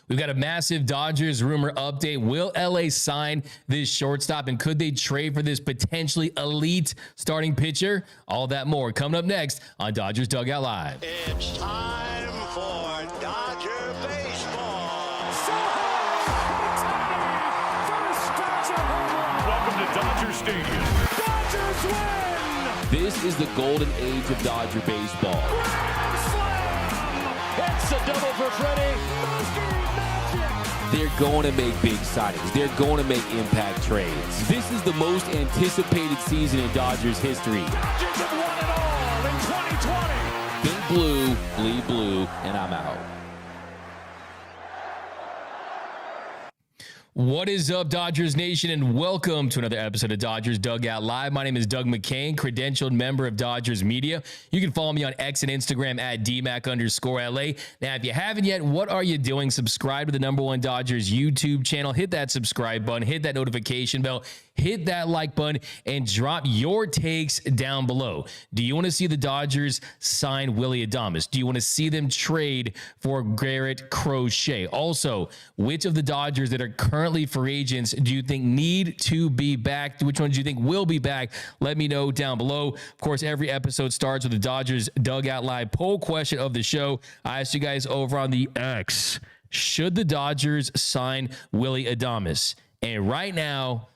We've got a massive Dodgers rumor update. Will LA sign this shortstop, and could they trade for this potentially elite starting pitcher? All that more coming up next on Dodgers Dugout Live. It's time for Dodger baseball. Welcome to Dodger Stadium. Dodgers win! This is the golden age of Dodger baseball. Grand slam! It's a double for Freddie. They're going to make big signings. They're going to make impact trades. This is the most anticipated season in Dodgers history. Dodgers have won it all in 2020. Think blue, bleed blue, and I'm out. What is up, Dodgers Nation, and welcome to another episode of Dodgers Dugout Live. My name is Doug McKain, credentialed member of Dodgers Media. You can follow me on X and Instagram at DMac_LA. Now, if you haven't yet, what are you doing? Subscribe to the #1 Dodgers YouTube channel. Hit that subscribe button. Hit that notification bell. Hit that like button and drop your takes down below. Do you want to see the Dodgers sign Willy Adames? Do you want to see them trade for Garrett Crochet? Also, which of the Dodgers that are currently free agents do you think need to be back? Which ones do you think will be back? Let me know down below. Of course, every episode starts with the Dodgers Dugout Live poll question of the show. I asked you guys over on the X, should the Dodgers sign Willy Adames? And right now,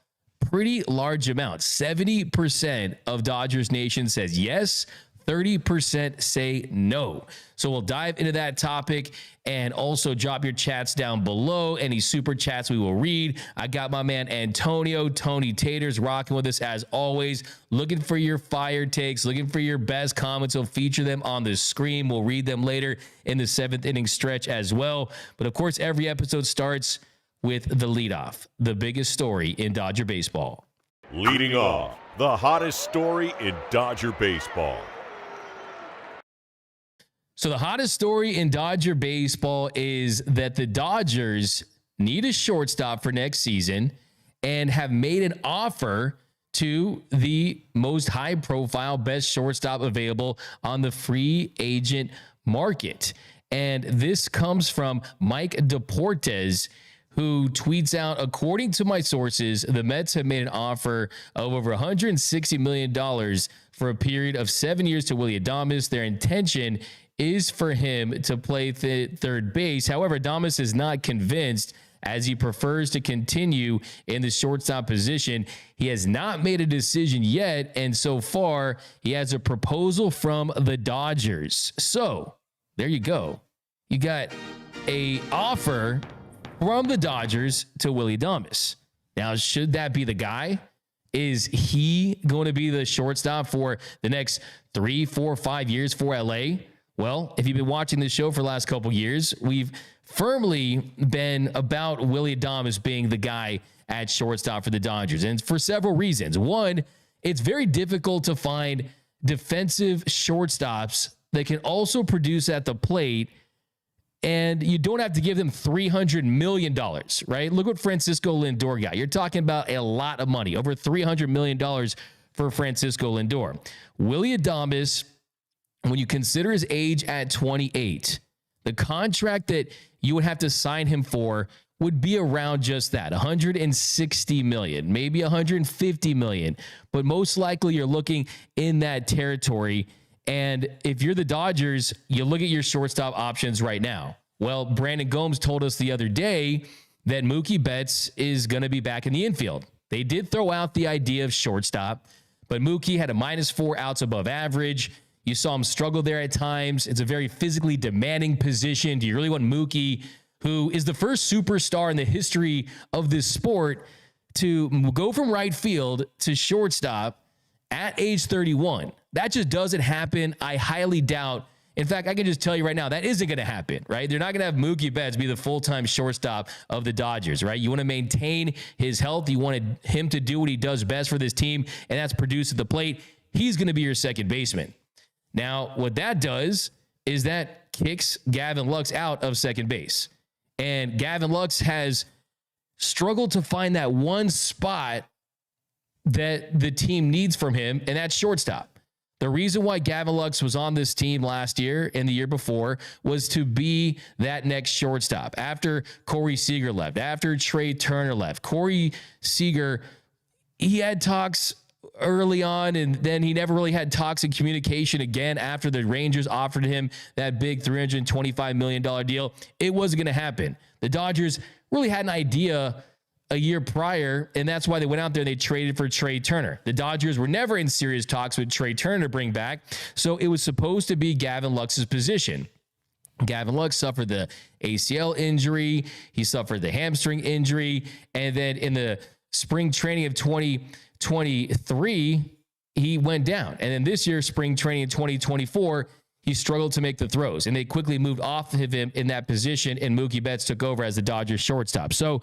pretty large amount. 70% of Dodgers Nation says yes. 30% say no. So we'll dive into that topic and also drop your chats down below. Any super chats we will read. I got my man Antonio, Tony Taters rocking with us as always. Looking for your fire takes, looking for your best comments. We'll feature them on the screen. We'll read them later in the 7th inning stretch as well. But of course, every episode starts with the leadoff, the biggest story in Dodger baseball. Leading off, the hottest story in Dodger baseball. So the hottest story in Dodger baseball is that the Dodgers need a shortstop for next season and have made an offer to the most high-profile, best shortstop available on the free agent market. And this comes from Mike Deportes, who tweets out, according to my sources, the Mets have made an offer of over $160 million for a period of 7 years to Willy Adames. Their intention is for him to play third base. However, Adames is not convinced, as he prefers to continue in the shortstop position. He has not made a decision yet, and so far, he has a proposal from the Dodgers. So, there you go. You got an offer from the Dodgers to Willy Adames. Now, should that be the guy? Is he going to be the shortstop for the next 3, 4, 5 years for LA? Well, if you've been watching this show for the last couple years, we've firmly been about Willy Adames being the guy at shortstop for the Dodgers, and for several reasons. One, it's very difficult to find defensive shortstops that can also produce at the plate, and you don't have to give them $300 million, right? Look what Francisco Lindor got. You're talking about a lot of money, over $300 million for Francisco Lindor. Willy Adames, when you consider his age at 28, the contract that you would have to sign him for would be around just that, $160 million, maybe $150 million, but most likely you're looking in that territory. And if you're the Dodgers, you look at your shortstop options right now. Well, Brandon Gomes told us the other day that Mookie Betts is going to be back in the infield. They did throw out the idea of shortstop, but Mookie had a -4 outs above average. You saw him struggle there at times. It's a very physically demanding position. Do you really want Mookie, who is the first superstar in the history of this sport, to go from right field to shortstop at age 31? That just doesn't happen. I highly doubt. In fact, I can just tell you right now, that isn't going to happen, right? They're not going to have Mookie Betts be the full-time shortstop of the Dodgers, right? You want to maintain his health. You wanted him to do what he does best for this team, and that's produce at the plate. He's going to be your second baseman. Now, what that does is that kicks Gavin Lux out of second base. And Gavin Lux has struggled to find that one spot that the team needs from him, and that's shortstop. The reason why Gavin Lux was on this team last year and the year before was to be that next shortstop. After Corey Seager left, after Trey Turner left, Corey Seager, he had talks early on, and then he never really had talks and communication again after the Rangers offered him that big $325 million deal. It wasn't going to happen. The Dodgers really had an idea a year prior, and that's why they went out there and they traded for Trey Turner. The Dodgers were never in serious talks with Trey Turner to bring back, so it was supposed to be Gavin Lux's position. Gavin Lux suffered the ACL injury, he suffered the hamstring injury, and then in the spring training of 2023, he went down. And then this year, spring training in 2024, he struggled to make the throws, and they quickly moved off of him in that position, and Mookie Betts took over as the Dodgers shortstop. So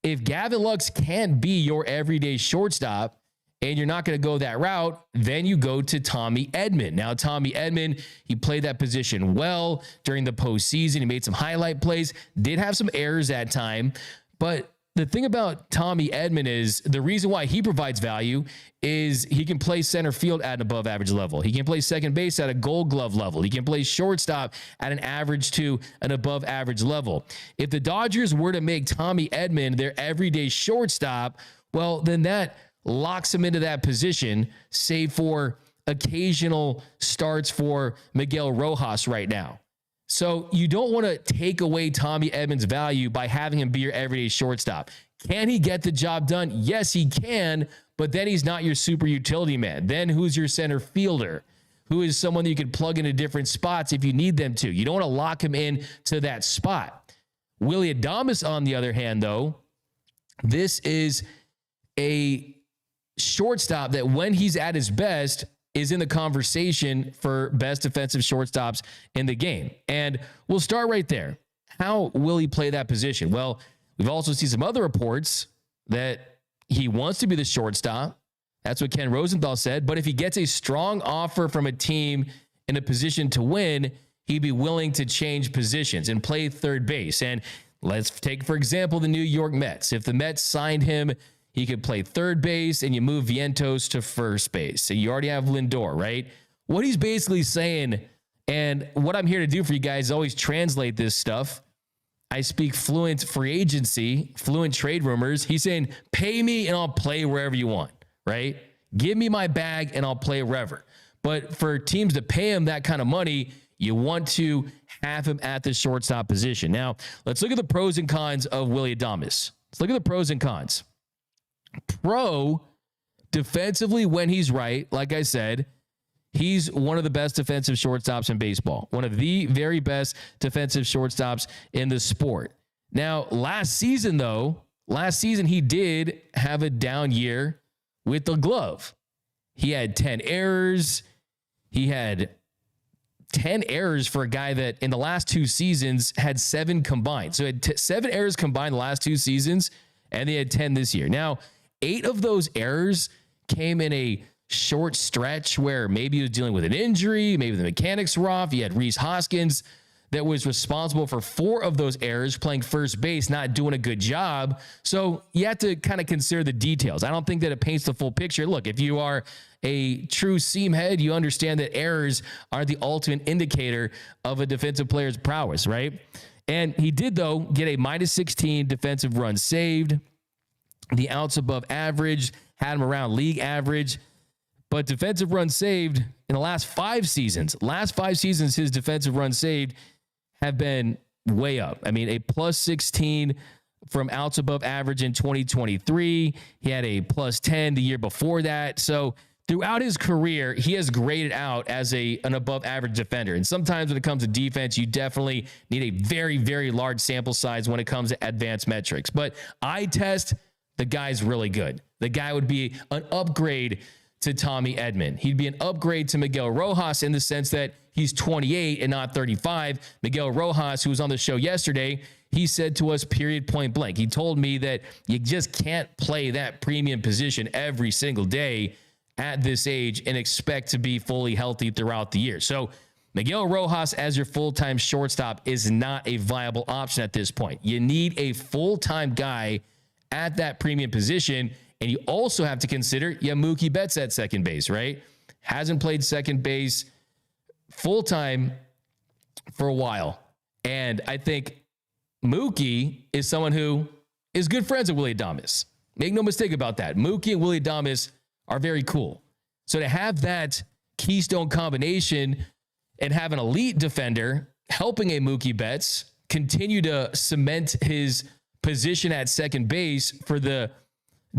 if Gavin Lux can't be your everyday shortstop and you're not going to go that route, then you go to Tommy Edman. Now, Tommy Edman, he played that position well during the postseason. He made some highlight plays, did have some errors at time. But the thing about Tommy Edman is the reason why he provides value is he can play center field at an above average level. He can play second base at a Gold Glove level. He can play shortstop at an average to an above average level. If the Dodgers were to make Tommy Edman their everyday shortstop, well, then that locks him into that position, save for occasional starts for Miguel Rojas right now. So you don't want to take away Tommy Edman's value by having him be your everyday shortstop. Can he get the job done? Yes, he can, but then he's not your super utility man. Then who's your center fielder? Who is someone that you can plug into different spots if you need them to? You don't want to lock him in to that spot. Willy Adames, on the other hand, though, this is a shortstop that when he's at his best is in the conversation for best defensive shortstops in the game. And we'll start right there. How will he play that position? Well, we've also seen some other reports that he wants to be the shortstop. That's what Ken Rosenthal said. But if he gets a strong offer from a team in a position to win, he'd be willing to change positions and play third base. And let's take, for example, the New York Mets. If the Mets signed him, he could play third base and you move Vientos to first base. So you already have Lindor, right? What he's basically saying, and what I'm here to do for you guys is always translate this stuff. I speak fluent free agency, fluent trade rumors. He's saying, pay me and I'll play wherever you want, right? Give me my bag and I'll play wherever. But for teams to pay him that kind of money, you want to have him at the shortstop position. Now, let's look at the pros and cons of Willy Adames. Let's look at the pros and cons. Pro, defensively when he's right, like I said, he's one of the best defensive shortstops in baseball. One of the very best defensive shortstops in the sport. Now, last season he did have a down year with the glove. He had 10 errors. He had 10 errors for a guy that in the last two seasons had 7 combined. So he had 7 errors combined the last 2 seasons, and they had 10 this year. Now, 8 of those errors came in a short stretch where maybe he was dealing with an injury, maybe the mechanics were off. He had Rhys Hoskins that was responsible for 4 of those errors, playing first base, not doing a good job. So you have to kind of consider the details. I don't think that it paints the full picture. Look, if you are a true seam head, you understand that errors are the ultimate indicator of a defensive player's prowess, right? And he did, though, get a -16 defensive runs saved. The outs above average had him around league average, but defensive runs saved in the last 5 seasons, his defensive runs saved have been way up. I mean, a +16 from outs above average in 2023. He had a +10 the year before that. So throughout his career, he has graded out as an above average defender. And sometimes when it comes to defense, you definitely need a very, very large sample size when it comes to advanced metrics. But eye test, the guy's really good. The guy would be an upgrade to Tommy Edman. He'd be an upgrade to Miguel Rojas in the sense that he's 28 and not 35. Miguel Rojas, who was on the show yesterday, he said to us, period, point blank. He told me that you just can't play that premium position every single day at this age and expect to be fully healthy throughout the year. So Miguel Rojas as your full-time shortstop is not a viable option at this point. You need a full-time guy at that premium position, and you also have to consider Mookie Betts at second base, right? hasn't played second base full-time for a while. And I think Mookie is someone who is good friends with Willy Adames. Make no mistake about that. Mookie and Willy Adames are very cool. So to have that keystone combination and have an elite defender helping a Mookie Betts continue to cement his position at second base for the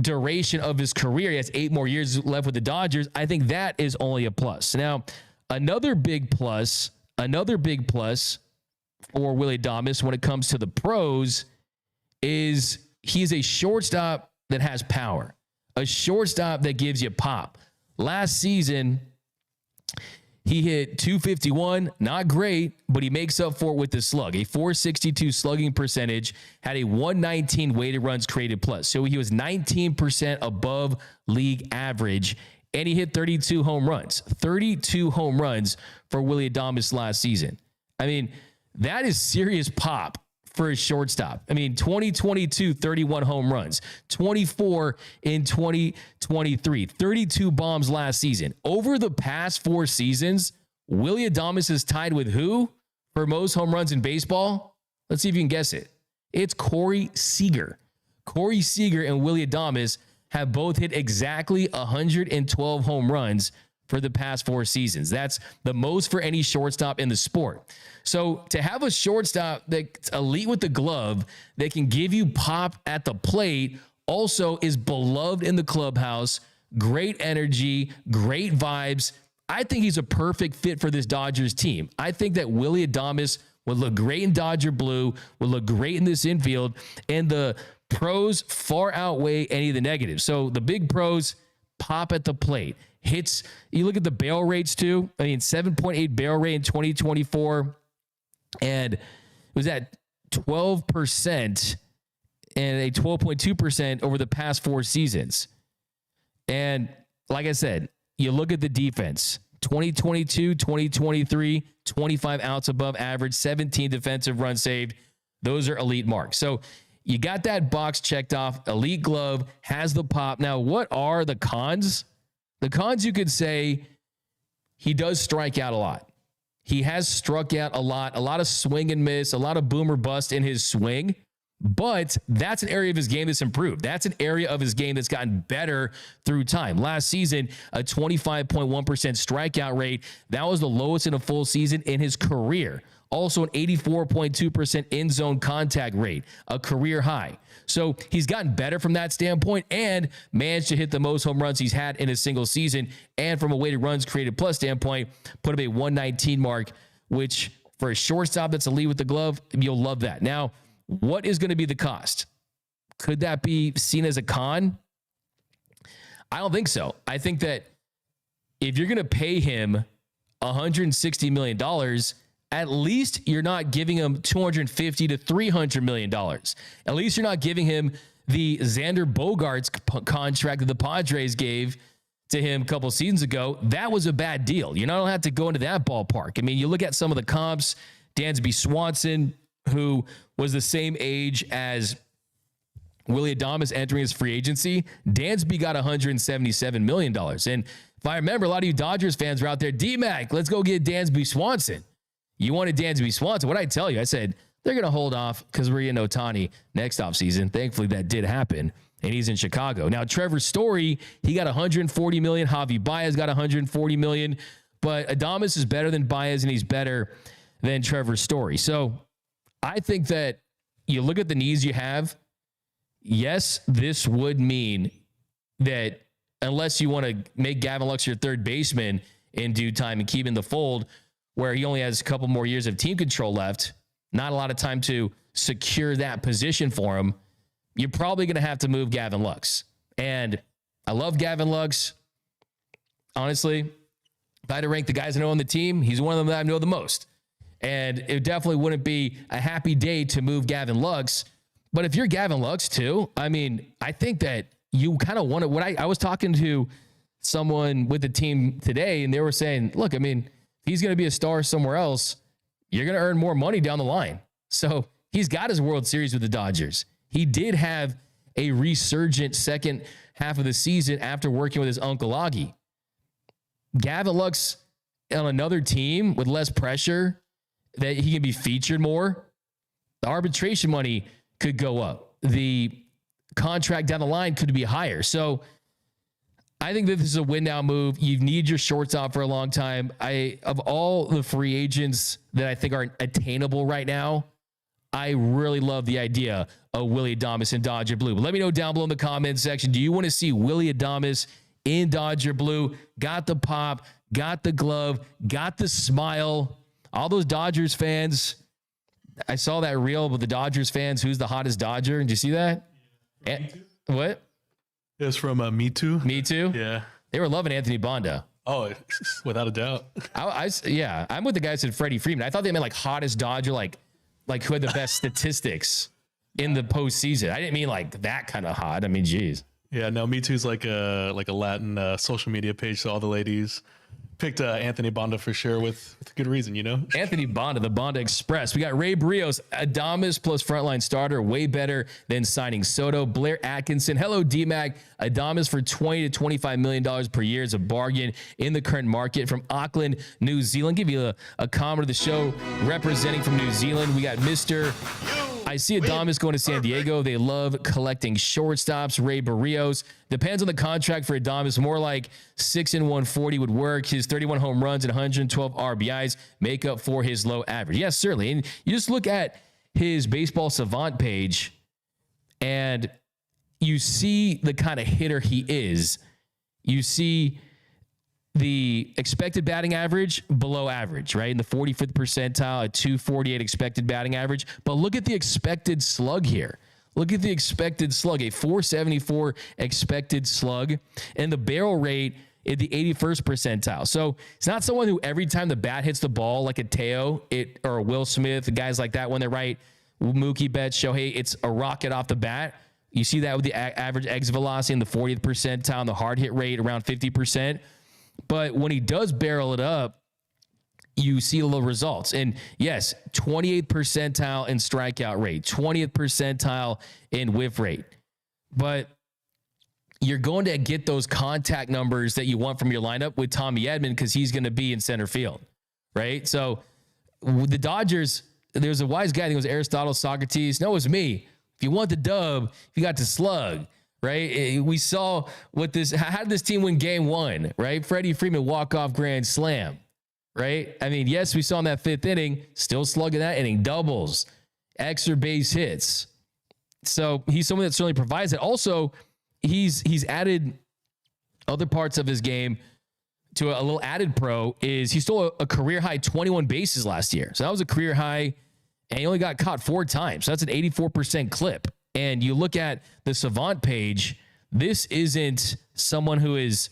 duration of his career, he has 8 more years left with the Dodgers, I think that is only a plus. Now, another big plus for Willy Adames when it comes to the pros is he's a shortstop that has power, a shortstop that gives you pop. Last season, he hit .251, not great, but he makes up for it with the slug. A .462 slugging percentage, had a 119 weighted runs created plus. So he was 19% above league average, and he hit 32 home runs. 32 home runs for Willy Adames last season. I mean, that is serious pop for a shortstop. I mean, 2022, 31 home runs, 24 in 2023, 32 bombs last season. Over the past 4 seasons, Willy Adames is tied with who for most home runs in baseball? Let's see if you can guess it. It's Corey Seager. Corey Seager and Willy Adames have both hit exactly 112 home runs for the past 4 seasons. That's the most for any shortstop in the sport. So to have a shortstop that's elite with the glove, that can give you pop at the plate, also is beloved in the clubhouse, great energy, great vibes. I think he's a perfect fit for this Dodgers team. I think that Willy Adames would look great in Dodger blue, would look great in this infield, and the pros far outweigh any of the negatives. So the big pros, pop at the plate. Hits, you look at the barrel rates too. I mean, 7.8 barrel rate in 2024, and it was at 12% and a 12.2% over the past 4 seasons. And like I said, you look at the defense, 2022, 2023, 25 outs above average, 17 defensive runs saved. Those are elite marks. So you got that box checked off. Elite glove, has the pop. Now, what are the cons? The cons, you could say, he does strike out a lot. He has struck out a lot of swing and miss, a lot of boom or bust in his swing. But that's an area of his game that's improved. That's an area of his game that's gotten better through time. Last season, a 25.1% strikeout rate. That was the lowest in a full season in his career. Also an 84.2% in zone contact rate, a career high. So he's gotten better from that standpoint and managed to hit the most home runs he's had in a single season. And from a weighted runs created plus standpoint, put up a 119 mark, which for a shortstop that's elite with the glove, you'll love that. Now, what is going to be the cost? Could that be seen as a con? I don't think so. I think that if you're going to pay him $160 million, at least you're not giving him $250 to $300 million. At least you're not giving him the Xander Bogaerts contract that the Padres gave to him a couple seasons ago. That was a bad deal. You don't have to go into that ballpark. I mean, you look at some of the comps, Dansby Swanson, who was the same age as Willy Adames entering his free agency. Dansby got $177 million. And if I remember, a lot of you Dodgers fans were out there, D-Mac, let's go get Dansby Swanson. You wanted Dansby Swanson. What did I tell you? I said, they're going to hold off because we're getting Ohtani next offseason. Thankfully, that did happen, and he's in Chicago. Now, Trevor Story, he got $140 million. Javi Baez got $140 million. But Adames is better than Baez, and he's better than Trevor Story. So I think that you look at the needs you have. Yes, this would mean that unless you want to make Gavin Lux your third baseman in due time and keep him in the fold, where he only has a couple more years of team control left, not a lot of time to secure that position for him, you're probably going to have to move Gavin Lux. And I love Gavin Lux. Honestly, if I had to rank the guys I know on the team, he's one of them that I know the most. And it definitely wouldn't be a happy day to move Gavin Lux. But if you're Gavin Lux too, I mean, I think that you kind of want to, I was talking to someone with the team today, and they were saying, look, I mean, he's going to be a star somewhere else, you're going to earn more money down the line. So he's got his World Series with the Dodgers. He did have a resurgent second half of the season after working with his uncle Augie. Gavin Lux on another team with less pressure, that he can be featured more, the arbitration money could go up. The contract down the line could be higher. So I think that this is a win now move. You need your shortstop for a long time. Of all the free agents that I think are attainable right now, I really love the idea of Willy Adames in Dodger Blue. But let me know down below in the comment section, do you want to see Willy Adames in Dodger Blue? Got the pop, got the glove, got the smile. All those Dodgers fans, I saw that reel with the Dodgers fans, who's the hottest Dodger. Did you see that? What? It was from Me Too. Me Too? Yeah. They were loving Anthony Bonda. Oh, without a doubt. Yeah, I'm with the guys that said Freddie Freeman. I thought they meant like hottest Dodger, like who had the best statistics in the postseason. I didn't mean like that kind of hot. I mean, geez. Yeah, no, Me Too's like a Latin social media page, so all the ladies picked Anthony Bonda for sure with good reason, you know? Anthony Bonda, the Bonda Express. We got Ray Barrios, Adames plus frontline starter, way better than signing Soto. Blair Atkinson, hello D-Mac. Adames for $20 to $25 million per year is a bargain in the current market. From Auckland, New Zealand. Give you a comment of the show representing from New Zealand. We got Mr. I see Adames going to San Diego. They love collecting shortstops. Ray Barrios. Depends on the contract for Adames. More like 6 and 140 would work. His 31 home runs and 112 RBIs make up for his low average. Yes, certainly. And you just look at his Baseball Savant page and you see the kind of hitter he is. You see the expected batting average below average, right? In the 45th percentile, a 248 expected batting average. But look at the expected slug here. Look at the expected slug, a 474 expected slug, and the barrel rate in the 81st percentile. So it's not someone who every time the bat hits the ball, like a Teo or a Will Smith, guys like that, when they're right, Mookie Betts, Shohei, it's a rocket off the bat. You see that with the average exit velocity in the 40th percentile and the hard hit rate around 50%. But when he does barrel it up, you see the results. And yes, 28th percentile in strikeout rate, 20th percentile in whiff rate. But you're going to get those contact numbers that you want from your lineup with Tommy Edman because he's going to be in center field, right? So with the Dodgers, there's a wise guy, I think it was Aristotle Socrates. No, it was me. If you want the dub, you got to slug. Right? We saw how did this team win game 1, right? Freddie Freeman walk-off grand slam, right? I mean, yes, we saw in that 5th inning, still slugging that inning, doubles, extra base hits. So he's someone that certainly provides it. Also, he's added other parts of his game to a little added pro is he stole a career high 21 bases last year. So that was a career high, and he only got caught 4 times. So that's an 84% clip. And you look at the Savant page, this isn't someone who is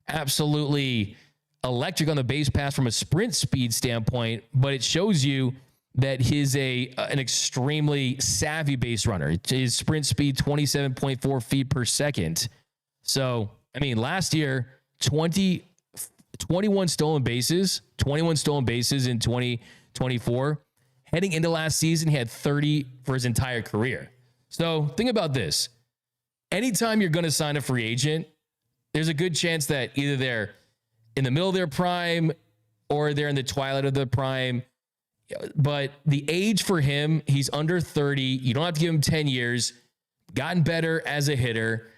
absolutely electric on the base pass from a sprint speed standpoint, but it shows you that he's an extremely savvy base runner. His sprint speed, 27.4 feet per second. So, I mean, last year, 21 stolen bases in 2024. Heading into last season, he had 30 for his entire career. So think about this. Anytime you're going to sign a free agent, there's a good chance that either they're in the middle of their prime or they're in the twilight of the prime. But the age for him, he's under 30. You don't have to give him 10 years. Gotten better as a hitter.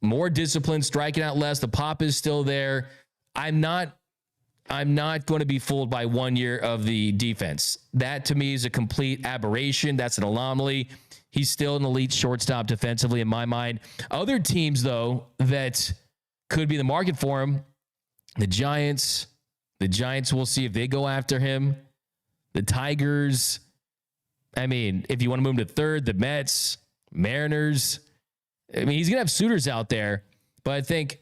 More disciplined, striking out less. The pop is still there. I'm not going to be fooled by 1 year of the defense. That to me is a complete aberration. That's an anomaly. He's still an elite shortstop defensively in my mind. Other teams, though, that could be the market for him, the Giants. The Giants, we'll see if they go after him. The Tigers. I mean, if you want to move him to third, the Mets, Mariners. I mean, he's going to have suitors out there. But I think,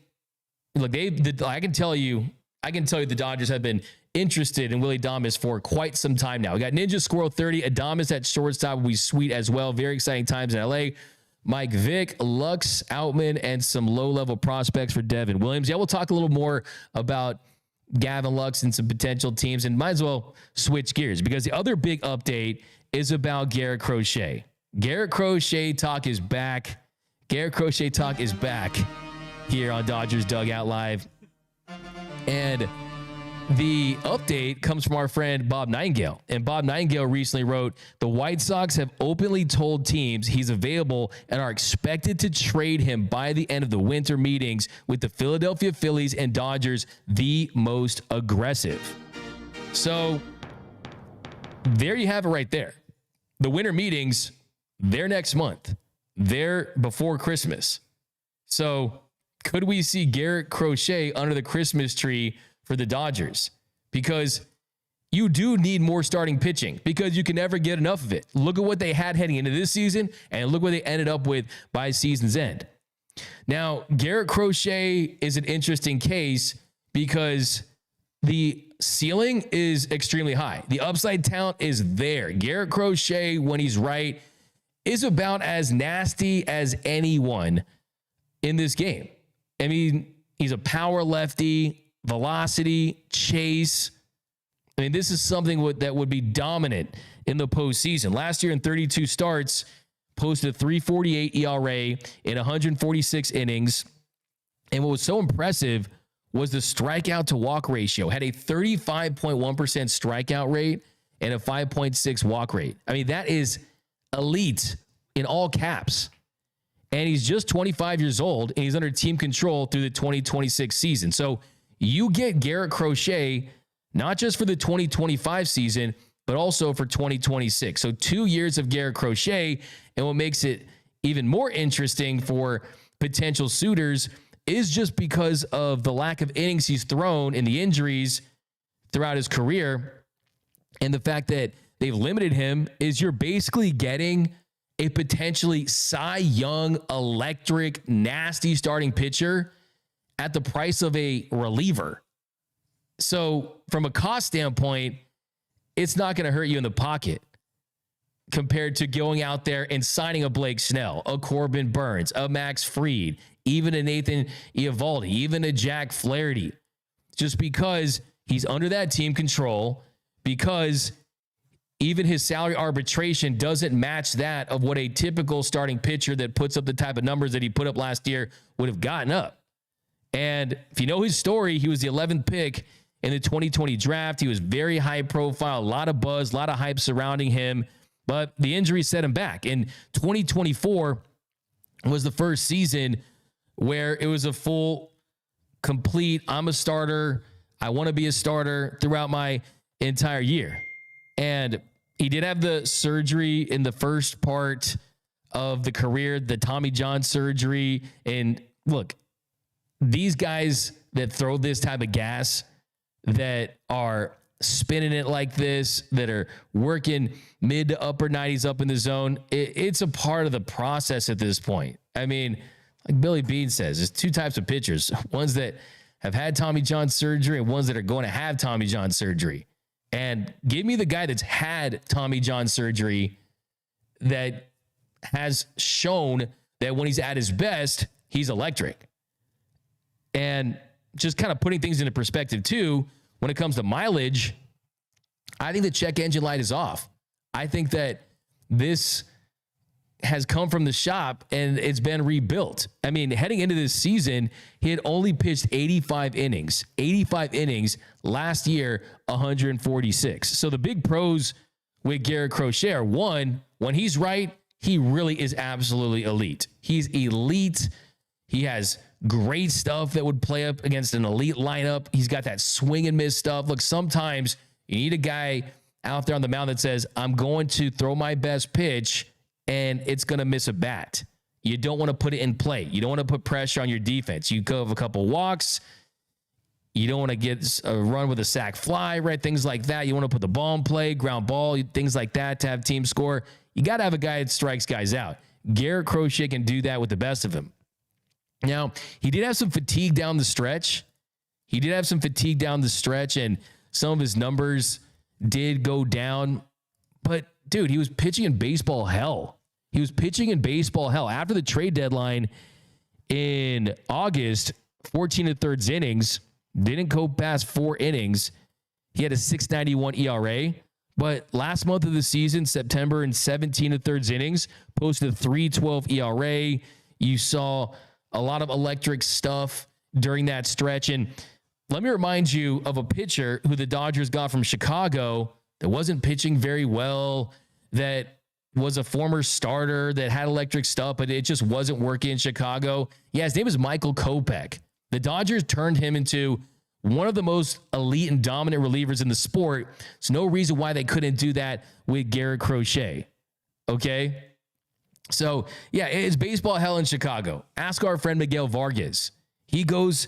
look, I can tell you the Dodgers have been interested in Willy Adames for quite some time now. We got Ninja Squirrel 30. Adames at shortstop will be sweet as well. Very exciting times in LA. Mike Vick, Lux, Outman, and some low-level prospects for Devin Williams. Yeah, we'll talk a little more about Gavin Lux and some potential teams, and might as well switch gears because the other big update is about Garrett Crochet. Garrett Crochet talk is back. Garrett Crochet talk is back here on Dodgers Dugout Live. And the update comes from our friend Bob Nightingale. And Bob Nightingale recently wrote, the White Sox have openly told teams he's available and are expected to trade him by the end of the winter meetings, with the Philadelphia Phillies and Dodgers the most aggressive. So there you have it right there. The winter meetings, they're next month. They're before Christmas. So could we see Garrett Crochet under the Christmas tree for the Dodgers? Because you do need more starting pitching, because you can never get enough of it. Look at what they had heading into this season, and look what they ended up with by season's end. Now, Garrett Crochet is an interesting case because the ceiling is extremely high. The upside talent is there. Garrett Crochet, when he's right, is about as nasty as anyone in this game. I mean, he's a power lefty, velocity, chase. I mean, this is something that would be dominant in the postseason. Last year in 32 starts, posted a 3.48 ERA in 146 innings. And what was so impressive was the strikeout to walk ratio. Had a 35.1% strikeout rate and a 5.6 walk rate. I mean, that is elite in all caps. And he's just 25 years old, and he's under team control through the 2026 season. So you get Garrett Crochet not just for the 2025 season, but also for 2026. So 2 years of Garrett Crochet. And what makes it even more interesting for potential suitors is just because of the lack of innings he's thrown and the injuries throughout his career. And the fact that they've limited him is you're basically getting a potentially Cy Young, electric, nasty starting pitcher at the price of a reliever. So from a cost standpoint, it's not going to hurt you in the pocket compared to going out there and signing a Blake Snell, a Corbin Burns, a Max Fried, even a Nathan Eovaldi, even a Jack Flaherty, just because he's under that team control, because even his salary arbitration doesn't match that of what a typical starting pitcher that puts up the type of numbers that he put up last year would have gotten up. And if you know his story, he was the 11th pick in the 2020 draft. He was very high profile, a lot of buzz, a lot of hype surrounding him, but the injury set him back. And 2024 was the first season where it was a full, complete, I'm a starter, I want to be a starter throughout my entire year. And he did have the surgery in the first part of the career, the Tommy John surgery. And look, these guys that throw this type of gas, that are spinning it like this, that are working mid to upper 90s up in the zone, it's a part of the process at this point. I mean, like Billy Beane says, there's two types of pitchers, ones that have had Tommy John surgery and ones that are going to have Tommy John surgery. And give me the guy that's had Tommy John surgery that has shown that when he's at his best, he's electric. And just kind of putting things into perspective too, when it comes to mileage, I think the check engine light is off. I think that this has come from the shop and it's been rebuilt. I mean, heading into this season, he had only pitched 85 innings last year, 146. So the big pros with Garrett Crochet are, one, when he's right, he really is absolutely elite. He's elite. He has great stuff that would play up against an elite lineup. He's got that swing and miss stuff. Look, sometimes you need a guy out there on the mound that says, I'm going to throw my best pitch and it's going to miss a bat. You don't want to put it in play. You don't want to put pressure on your defense. You go have a couple walks. You don't want to get a run with a sac fly, right? Things like that. You want to put the ball in play, ground ball, things like that to have team score. You got to have a guy that strikes guys out. Garrett Crochet can do that with the best of them. Now, he did have some fatigue down the stretch. And some of his numbers did go down. But, dude, he was pitching in baseball hell. After the trade deadline in August, 14 1/3 innings, didn't go past 4 innings. He had a 6.91 ERA. But last month of the season, September, in 17 1/3 innings, posted a 3.12 ERA. You saw a lot of electric stuff during that stretch. And let me remind you of a pitcher who the Dodgers got from Chicago that wasn't pitching very well, that was a former starter, that had electric stuff, but it just wasn't working in Chicago. Yeah, his name is Michael Kopech. The Dodgers turned him into one of the most elite and dominant relievers in the sport. There's no reason why they couldn't do that with Garrett Crochet. Okay? So, yeah, it's baseball hell in Chicago. Ask our friend Miguel Vargas. He goes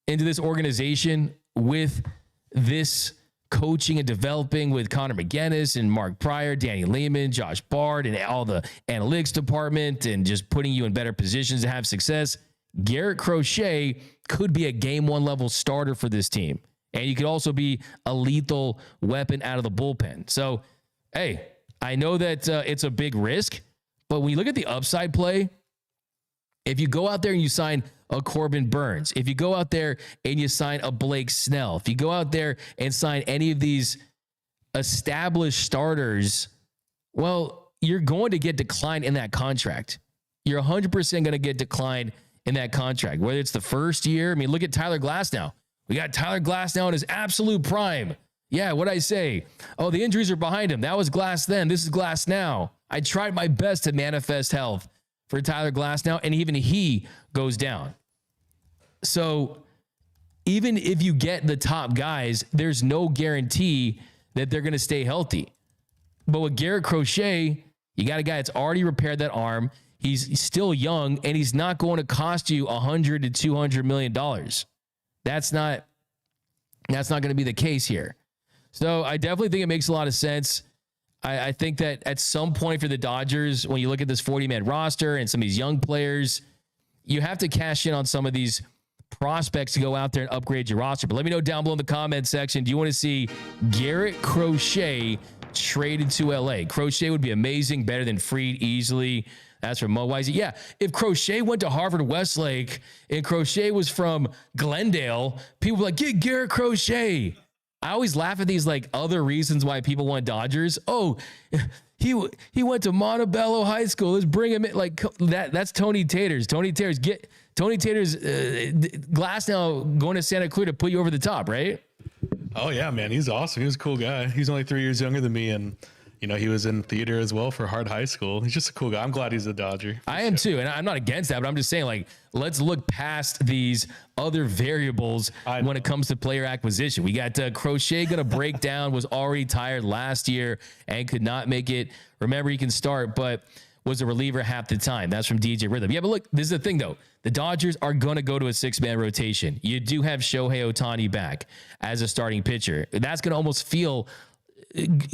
into this organization with this coaching and developing with Connor McGinnis and Mark Pryor, Danny Lehman, Josh Bard, and all the analytics department, and just putting you in better positions to have success. Garrett Crochet could be a game one level starter for this team. And you could also be a lethal weapon out of the bullpen. So, hey, I know that it's a big risk, but when you look at the upside play, if you go out there and you sign a Corbin Burns, if you go out there and you sign a Blake Snell, if you go out there and sign any of these established starters, well, you're going to get decline in that contract. You're 100% going to get decline in that contract, whether it's the first year. I mean, look at Tyler Glasnow. We got Tyler Glasnow in his absolute prime. Yeah, what'd I say? Oh, the injuries are behind him. That was Glass then. This is Glass now. I tried my best to manifest health for Tyler Glasnow, and even he goes down. So even if you get the top guys, there's no guarantee that they're going to stay healthy. But with Garrett Crochet, you got a guy that's already repaired that arm. He's still young, and he's not going to cost you $100 to $200 million. That's not going to be the case here. So I definitely think it makes a lot of sense. I think that at some point for the Dodgers, when you look at this 40-man roster and some of these young players, you have to cash in on some of these prospects to go out there and upgrade your roster. But let me know down below in the comment section, do you want to see Garrett Crochet traded to LA? Crochet would be amazing, better than Fried easily. That's from Mo Wisey. Yeah, if Crochet went to Harvard Westlake and Crochet was from Glendale, people were like, get Garrett Crochet. I always laugh at these like other reasons why people want Dodgers. Oh, he went to Montebello High School. Let's bring him in. Like that. That's Tony Taters. Tony Taters Glasnow going to Santa Cruz to put you over the top, right? Oh yeah, man, he's awesome. He was a cool guy. He's only 3 years younger than me, and you know, he was in theater as well for Hard High School. He's just a cool guy. I'm glad he's a Dodger. I am too. And I'm not against that, but I'm just saying, like, let's look past these other variables when it comes to player acquisition. We got Crochet going to break down, was already tired last year and could not make it. Remember, he can start, but was a reliever half the time. That's from DJ Rhythm. Yeah, but look, this is the thing, though. The Dodgers are going to go to a six-man rotation. You do have Shohei Ohtani back as a starting pitcher. That's going to almost feel...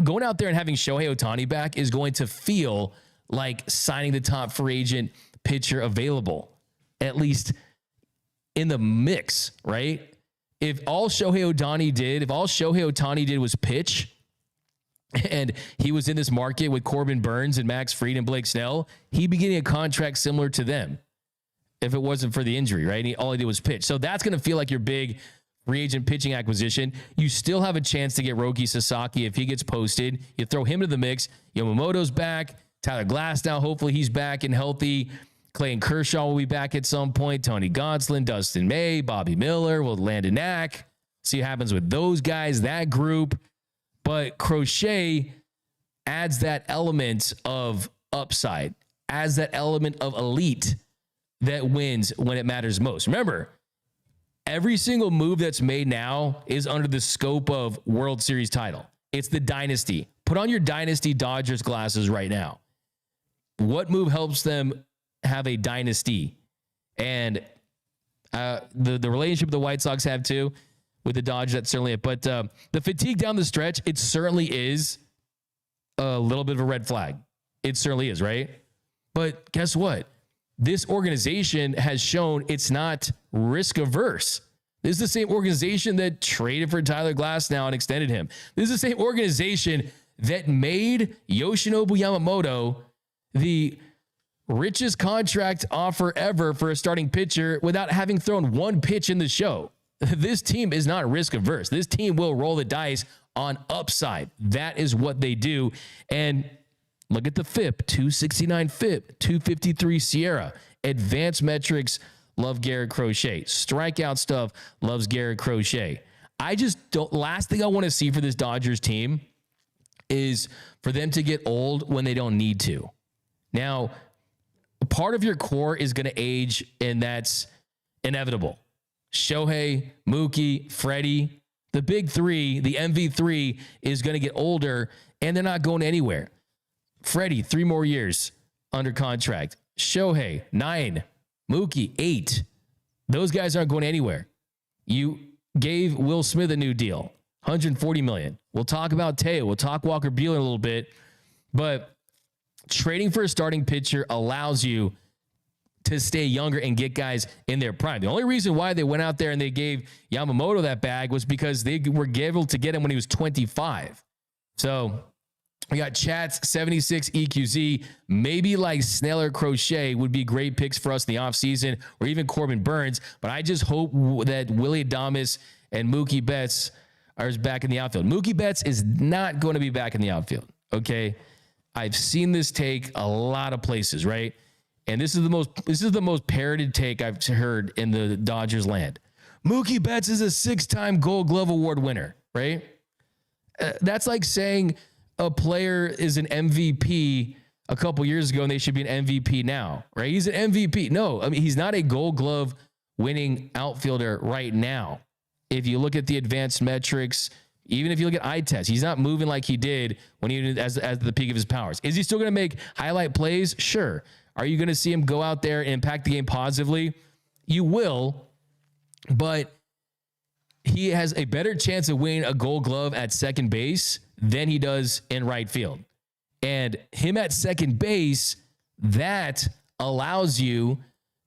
Going out there and having Shohei Ohtani back is going to feel like signing the top free agent pitcher available, at least in the mix, right? If all Shohei Ohtani did was pitch, and he was in this market with Corbin Burns and Max Fried and Blake Snell, he'd be getting a contract similar to them if it wasn't for the injury, right? And all he did was pitch. So that's going to feel like your big free agent pitching acquisition. You still have a chance to get Roki Sasaki if he gets posted. You throw him into the mix. Yamamoto's back. Tyler Glasnow, hopefully he's back and healthy. Clayton Kershaw will be back at some point. Tony Gonsolin, Dustin May, Bobby Miller, Landon Knack. See what happens with those guys, that group. But Crochet adds that element of upside, adds that element of elite that wins when it matters most. Remember, every single move that's made now is under the scope of World Series title. It's the dynasty. Put on your dynasty Dodgers glasses right now. What move helps them have a dynasty? And the relationship the White Sox have too with the Dodgers, that's certainly it. But the fatigue down the stretch, it certainly is a little bit of a red flag. It certainly is, right? But guess what? This organization has shown it's not risk averse. This is the same organization that traded for Tyler Glasnow and extended him. This is the same organization that made Yoshinobu Yamamoto the richest contract offer ever for a starting pitcher without having thrown one pitch in the show. This team is not risk averse. This team will roll the dice on upside. That is what they do. And look at the FIP, 269 FIP, 253 Sierra. Advanced metrics love Garrett Crochet. Strikeout stuff, loves Garrett Crochet. I just don't, last thing I want to see for this Dodgers team is for them to get old when they don't need to. Now, part of your core is going to age, and that's inevitable. Shohei, Mookie, Freddie, the big three, the MV3 is going to get older, and they're not going anywhere. Freddie, 3 more years under contract. Shohei, 9. Mookie, 8. Those guys aren't going anywhere. You gave Will Smith a new deal, $140 million. We'll talk about Teo. We'll talk Walker Buehler a little bit, but trading for a starting pitcher allows you to stay younger and get guys in their prime. The only reason why they went out there and they gave Yamamoto that bag was because they were able to get him when he was 25. So we got Chats, 76 EQZ, maybe like Snell or Crochet would be great picks for us in the offseason, or even Corbin Burns. But I just hope that Willy Adames and Mookie Betts are back in the outfield. Mookie Betts is not going to be back in the outfield. Okay. I've seen this take a lot of places, right? And this is the most parroted take I've heard in the Dodgers land. Mookie Betts is a 6-time Gold Glove Award winner, right? That's like saying a player is an MVP a couple years ago and they should be an MVP now, right? He's an MVP. No, I mean, he's not a Gold Glove winning outfielder right now. If you look at the advanced metrics, even if you look at eye test, he's not moving like he did when he was at the peak of his powers. Is he still going to make highlight plays? Sure. Are you going to see him go out there and impact the game positively? You will, but he has a better chance of winning a Gold Glove at second base than he does in right field. And him at second base, that allows you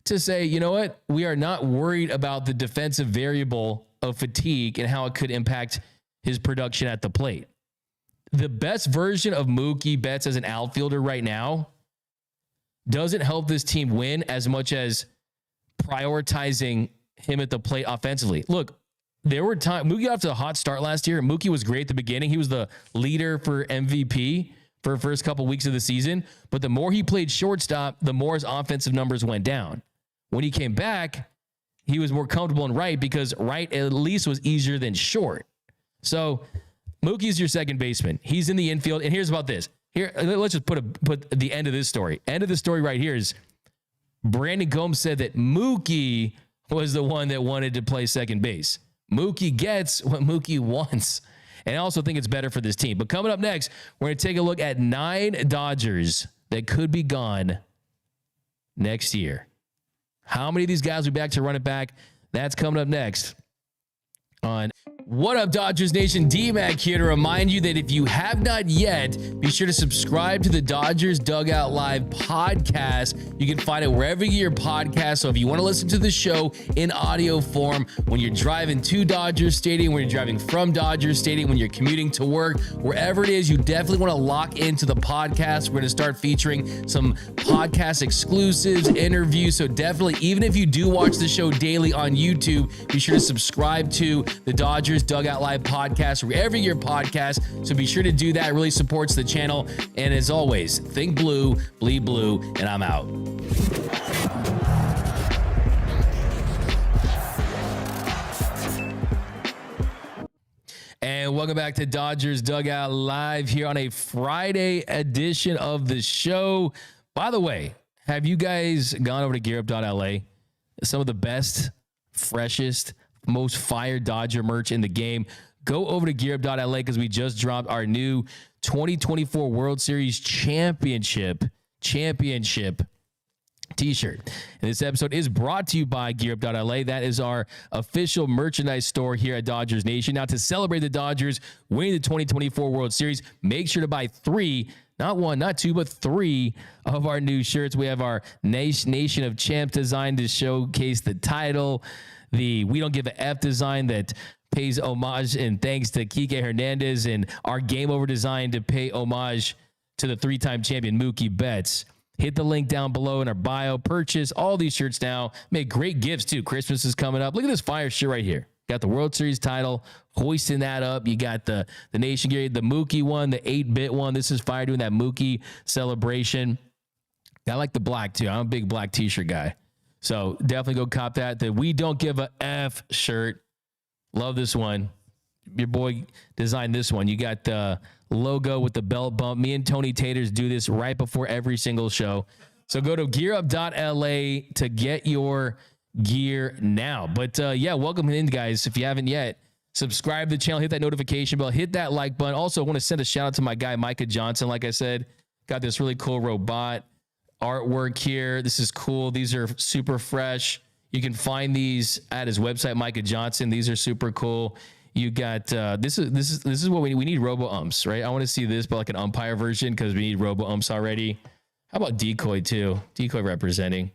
to say, you know what? We are not worried about the defensive variable of fatigue and how it could impact his production at the plate. The best version of Mookie Betts as an outfielder right now doesn't help this team win as much as prioritizing him at the plate offensively. Look, there were times Mookie got off to a hot start last year. Mookie was great at the beginning. He was the leader for MVP for the first couple weeks of the season. But the more he played shortstop, the more his offensive numbers went down. When he came back, he was more comfortable in right because right at least was easier than short. So Mookie's your second baseman. He's in the infield. And here's about this. Here, let's just put the end of this story. End of the story right here is Brandon Gomes said that Mookie was the one that wanted to play second base. Mookie gets what Mookie wants. And I also think it's better for this team. But coming up next, we're going to take a look at 9 Dodgers that could be gone next year. How many of these guys will be back to run it back? That's coming up next on What Up, Dodgers Nation? D-Mac here to remind you that if you have not yet, be sure to subscribe to the Dodgers Dugout Live podcast. You can find it wherever you get your podcast. So if you want to listen to the show in audio form, when you're driving to Dodger Stadium, when you're driving from Dodger Stadium, when you're commuting to work, wherever it is, you definitely want to lock into the podcast. We're going to start featuring some podcast exclusives, interviews. So definitely, even if you do watch the show daily on YouTube, be sure to subscribe to the Dodgers Dugout Live podcast, wherever your podcast. So be sure to do that. It really supports the channel. And as always, think blue, bleed blue, and I'm out. And welcome back to Dodgers Dugout Live here on a Friday edition of the show. By the way, have you guys gone over to gearup.la? Some of the best, freshest, most fire Dodger merch in the game. Go over to gearup.la because we just dropped our new 2024 World Series championship t-shirt. And this episode is brought to you by gearup.la. That is our official merchandise store here at Dodgers Nation. Now, to celebrate the Dodgers winning the 2024 World Series, make sure to buy 3, not 1, not 2, but 3 of our new shirts. We have our Nation of Champs design to showcase the title, the We Don't Give a F design that pays homage and thanks to Kike Hernandez, and our Game Over design to pay homage to the 3-time champion Mookie Betts. Hit the link down below in our bio. Purchase all these shirts now. Make great gifts too. Christmas is coming up. Look at this fire shirt right here. Got the World Series title, hoisting that up. You got the Nation Gear, the Mookie one, the 8-bit one. This is fire, doing that Mookie celebration. I like the black too. I'm a big black t-shirt guy. So definitely go cop that. The We Don't Give a F shirt. Love this one. Your boy designed this one. You got the logo with the belt bump. Me and Tony Taters do this right before every single show. So go to gearup.la to get your gear now. But yeah, welcome in, guys. If you haven't yet, subscribe to the channel, hit that notification bell, hit that like button. Also, I want to send a shout out to my guy, Micah Johnson. Like I said, got this really cool robot artwork here. This is cool. These are super fresh. You can find these at his website, Micah Johnson. These are super cool. You got this is what we need robo umps, right? I want to see this, but like an umpire version because we need robo umps already. How about decoy too? Decoy representing.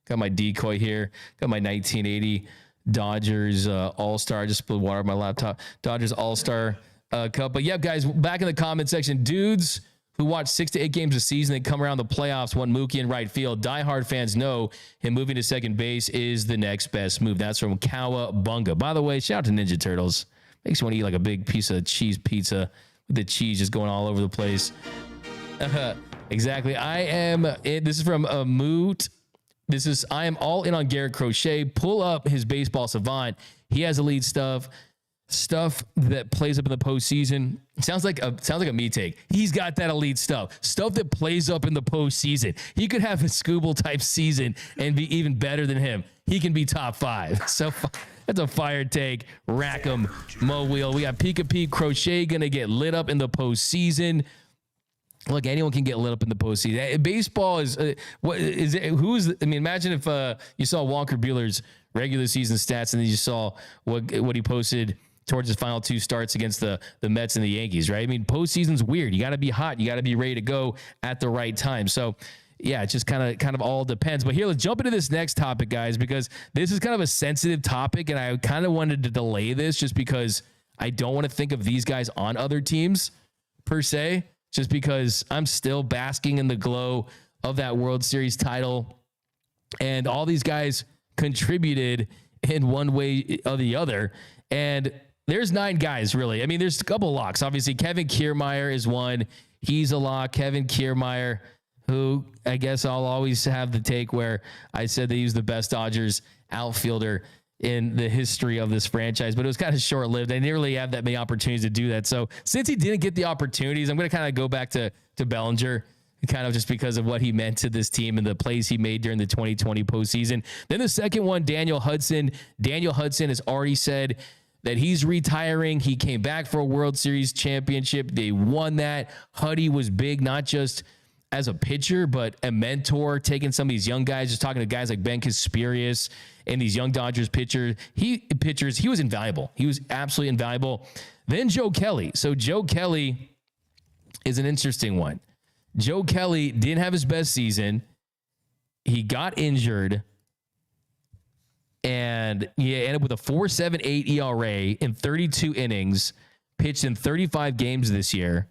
Got my decoy here. Got my 1980 Dodgers All-Star. I just spilled water on my laptop. Dodgers All-Star Cup. But yeah, guys, back in the comment section, dudes who watch 6 to 8 games a season and come around the playoffs want Mookie in right field. Diehard fans know him moving to second base is the next best move. That's from Cowabunga. By the way, shout out to Ninja Turtles. Makes you want to eat like a big piece of cheese pizza with the cheese just going all over the place. Exactly. This is from Moot. I am all in on Garrett Crochet. Pull up his baseball savant. He has elite stuff that plays up in the postseason. Sounds like a me take. He's got that elite stuff that plays up in the postseason. He could have a Scooble type season and be even better than him. He can be top 5. So that's a fire take. Rack 'em, Mo Wheel. We got Pika Pete Crochet gonna get lit up in the postseason. Look, anyone can get lit up in the postseason. Baseball is what is it? I mean, imagine if you saw Walker Buehler's regular season stats and then you saw what he posted towards his final 2 starts against the Mets and the Yankees, right? I mean, postseason's weird. You got to be hot. You got to be ready to go at the right time. So, yeah, it just kind of all depends. But here, let's jump into this next topic, guys, because this is kind of a sensitive topic, and I kind of wanted to delay this just because I don't want to think of these guys on other teams per se, just because I'm still basking in the glow of that World Series title, and all these guys contributed in one way or the other. And there's 9 guys, really. I mean, there's a couple locks. Obviously, Kevin Kiermaier is one. He's a lock. Kevin Kiermaier, who I guess I'll always have the take where I said that he was the best Dodgers outfielder in the history of this franchise, but it was kind of short-lived. They didn't really have that many opportunities to do that. So since he didn't get the opportunities, I'm going to kind of go back to Bellinger, kind of just because of what he meant to this team and the plays he made during the 2020 postseason. Then the second one, Daniel Hudson. Daniel Hudson has already said that he's retiring. He came back for a World Series championship. They won that. Huddy was big, not just as a pitcher, but a mentor, taking some of these young guys, just talking to guys like Ben Casperius and these young Dodgers pitchers. He was invaluable. He was absolutely invaluable. Then Joe Kelly. So Joe Kelly is an interesting one. Joe Kelly didn't have his best season. He got injured, and he ended up with a 4.78 ERA in 32 innings, pitched in 35 games this year,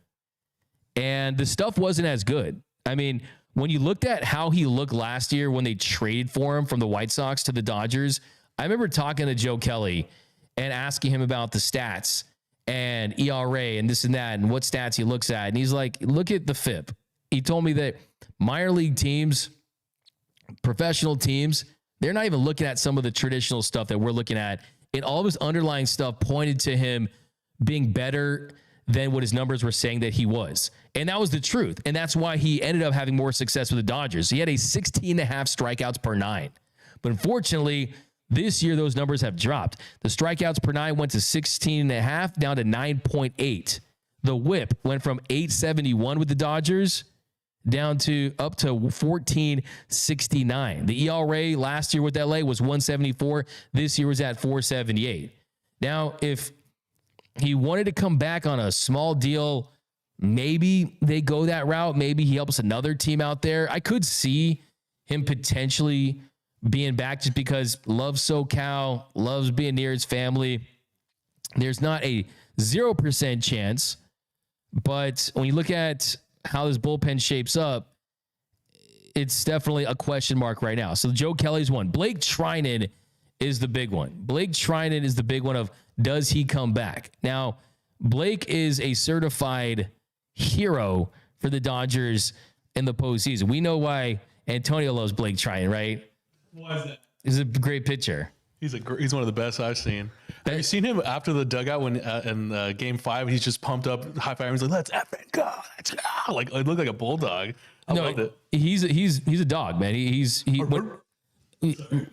and the stuff wasn't as good. I mean, when you looked at how he looked last year when they traded for him from the White Sox to the Dodgers, I remember talking to Joe Kelly and asking him about the stats and ERA and this and that and what stats he looks at. And he's like, look at the FIP. He told me that minor league teams, professional teams, they're not even looking at some of the traditional stuff that we're looking at. And all of his underlying stuff pointed to him being better than what his numbers were saying that he was. And that was the truth. And that's why he ended up having more success with the Dodgers. He had a 16.5 strikeouts per 9. But unfortunately, this year, those numbers have dropped. The strikeouts per 9 went to 16.5 down to 9.8. The whip went from 871 with the Dodgers down to up to 1469. The ERA last year with LA was 174. This year was at 478. Now, if he wanted to come back on a small deal, maybe they go that route. Maybe he helps another team out there. I could see him potentially being back just because loves SoCal, loves being near his family. There's not a 0% chance, but when you look at how this bullpen shapes up, it's definitely a question mark right now. So Joe Kelly's one. Blake Trinan is the big one. Blake Trinan is the big one of, does he come back? Now, Blake is a certified hero for the Dodgers in the postseason. We know why Antonio loves Blake Trinan, right? Why is that? He's a great pitcher. He's one of the best I've seen. Have you seen him after the dugout when in Game 5? He's just pumped up, high fiving. He's like, "Let's effing go!" Let's go. Like it looked like a bulldog. I loved it. He's a dog, man.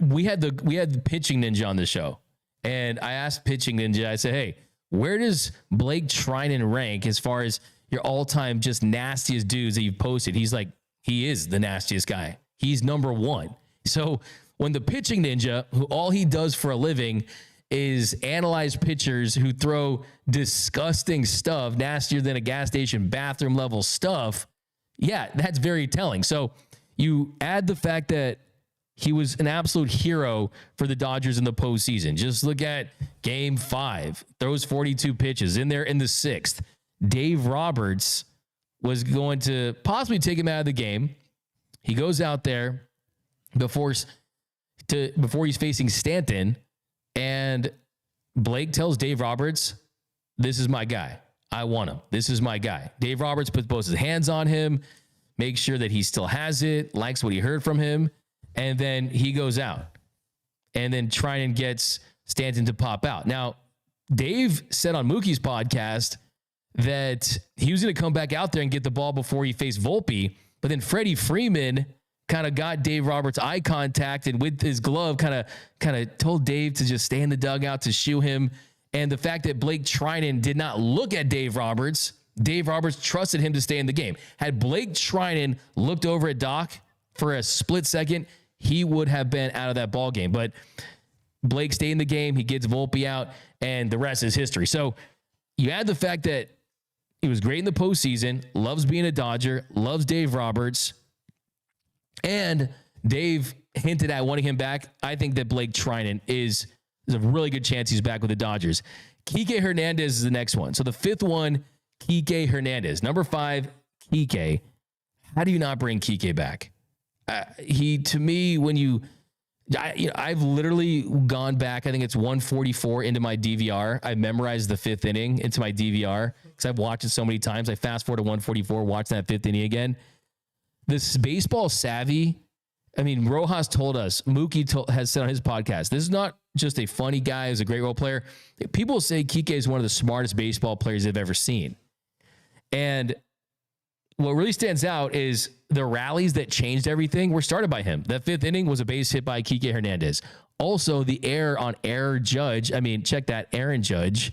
We had the pitching ninja on the show, and I asked pitching ninja. I said, "Hey, where does Blake Trinan rank as far as your all-time just nastiest dudes that you've posted?" He's like, he is the nastiest guy. He's number 1. So when the pitching ninja, who all he does for a living is analyze pitchers who throw disgusting stuff, nastier than a gas station bathroom level stuff, yeah, that's very telling. So you add the fact that he was an absolute hero for the Dodgers in the postseason. Just look at Game 5, throws 42 pitches in there in the 6th. Dave Roberts was going to possibly take him out of the game. He goes out there before he's facing Stanton, and Blake tells Dave Roberts, "This is my guy. I want him. This is my guy." Dave Roberts puts both his hands on him, makes sure that he still has it, likes what he heard from him, and then he goes out. And then Trinan gets Stanton to pop out. Now, Dave said on Mookie's podcast that he was going to come back out there and get the ball before he faced Volpe, but then Freddie Freeman kind of got Dave Roberts eye contact and with his glove kind of told Dave to just stay in the dugout to shoo him. And the fact that Blake Trinan did not look at Dave Roberts trusted him to stay in the game. Had Blake Trinan looked over at Doc for a split second, he would have been out of that ball game. But Blake stayed in the game. He gets Volpe out, and the rest is history. So you add the fact that he was great in the postseason, loves being a Dodger, loves Dave Roberts, and Dave hinted at wanting him back. I think that Blake Trinan is a really good chance he's back with the Dodgers. Kike Hernandez is the next one. So the 5th one, Kike Hernandez. Number 5, Kike. How do you not bring Kike back? To me, I've literally gone back, I think it's 144 into my DVR. I memorized the 5th inning into my DVR because I've watched it so many times. I fast forward to 144, watch that 5th inning again. This baseball savvy, I mean, Rojas told us, Mookie has said on his podcast, this is not just a funny guy who's a great role player. People say Kike is one of the smartest baseball players they've ever seen. And what really stands out is the rallies that changed everything were started by him. That 5th inning was a base hit by Kike Hernandez. Also, the error on Aaron Judge. I mean, check that, Aaron Judge.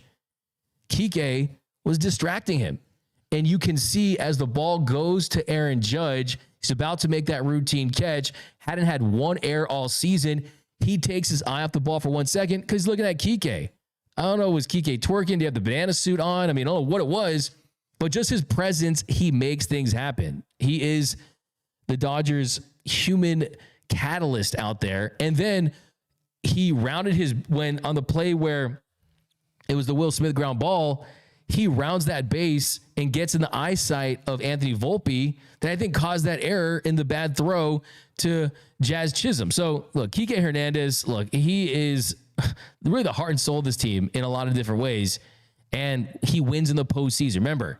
Kike was distracting him. And you can see as the ball goes to Aaron Judge, he's about to make that routine catch. Hadn't had one error all season. He takes his eye off the ball for 1 second because he's looking at Kike. I don't know, was Kike twerking? Did he have the banana suit on? I mean, I don't know what it was, but just his presence, he makes things happen. He is the Dodgers' human catalyst out there. And then he rounded when on the play where it was the Will Smith ground ball, he rounds that base and gets in the eyesight of Anthony Volpe that I think caused that error in the bad throw to Jazz Chisholm. So look, Kike Hernandez, he is really the heart and soul of this team in a lot of different ways. And he wins in the postseason. Remember,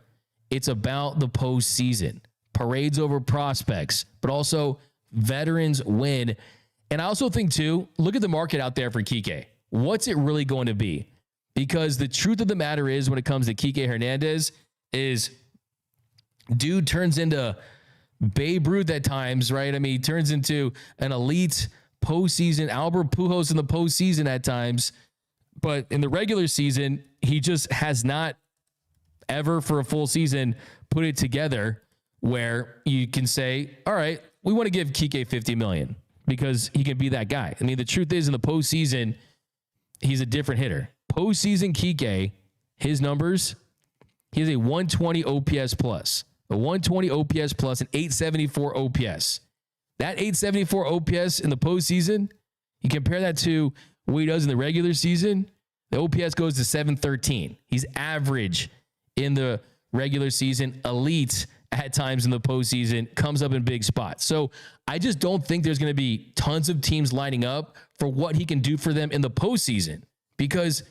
it's about the postseason. Parades over prospects, but also veterans win. And I also think too, look at the market out there for Kike. What's it really going to be? Because the truth of the matter is when it comes to Kike Hernandez is dude turns into Babe Ruth at times, right? I mean, he turns into an elite postseason, Albert Pujols in the postseason at times. But in the regular season, he just has not ever for a full season put it together where you can say, all right, we want to give Kike $50 million because he can be that guy. I mean, the truth is in the postseason, he's a different hitter. Postseason Kike, his numbers, he has a 120 OPS plus, a 120 OPS plus, an 874 OPS. That 874 OPS in the postseason, you compare that to what he does in the regular season, the OPS goes to 713. He's average in the regular season, elite at times in the postseason, comes up in big spots. So I just don't think there's going to be tons of teams lining up for what he can do for them in the postseason because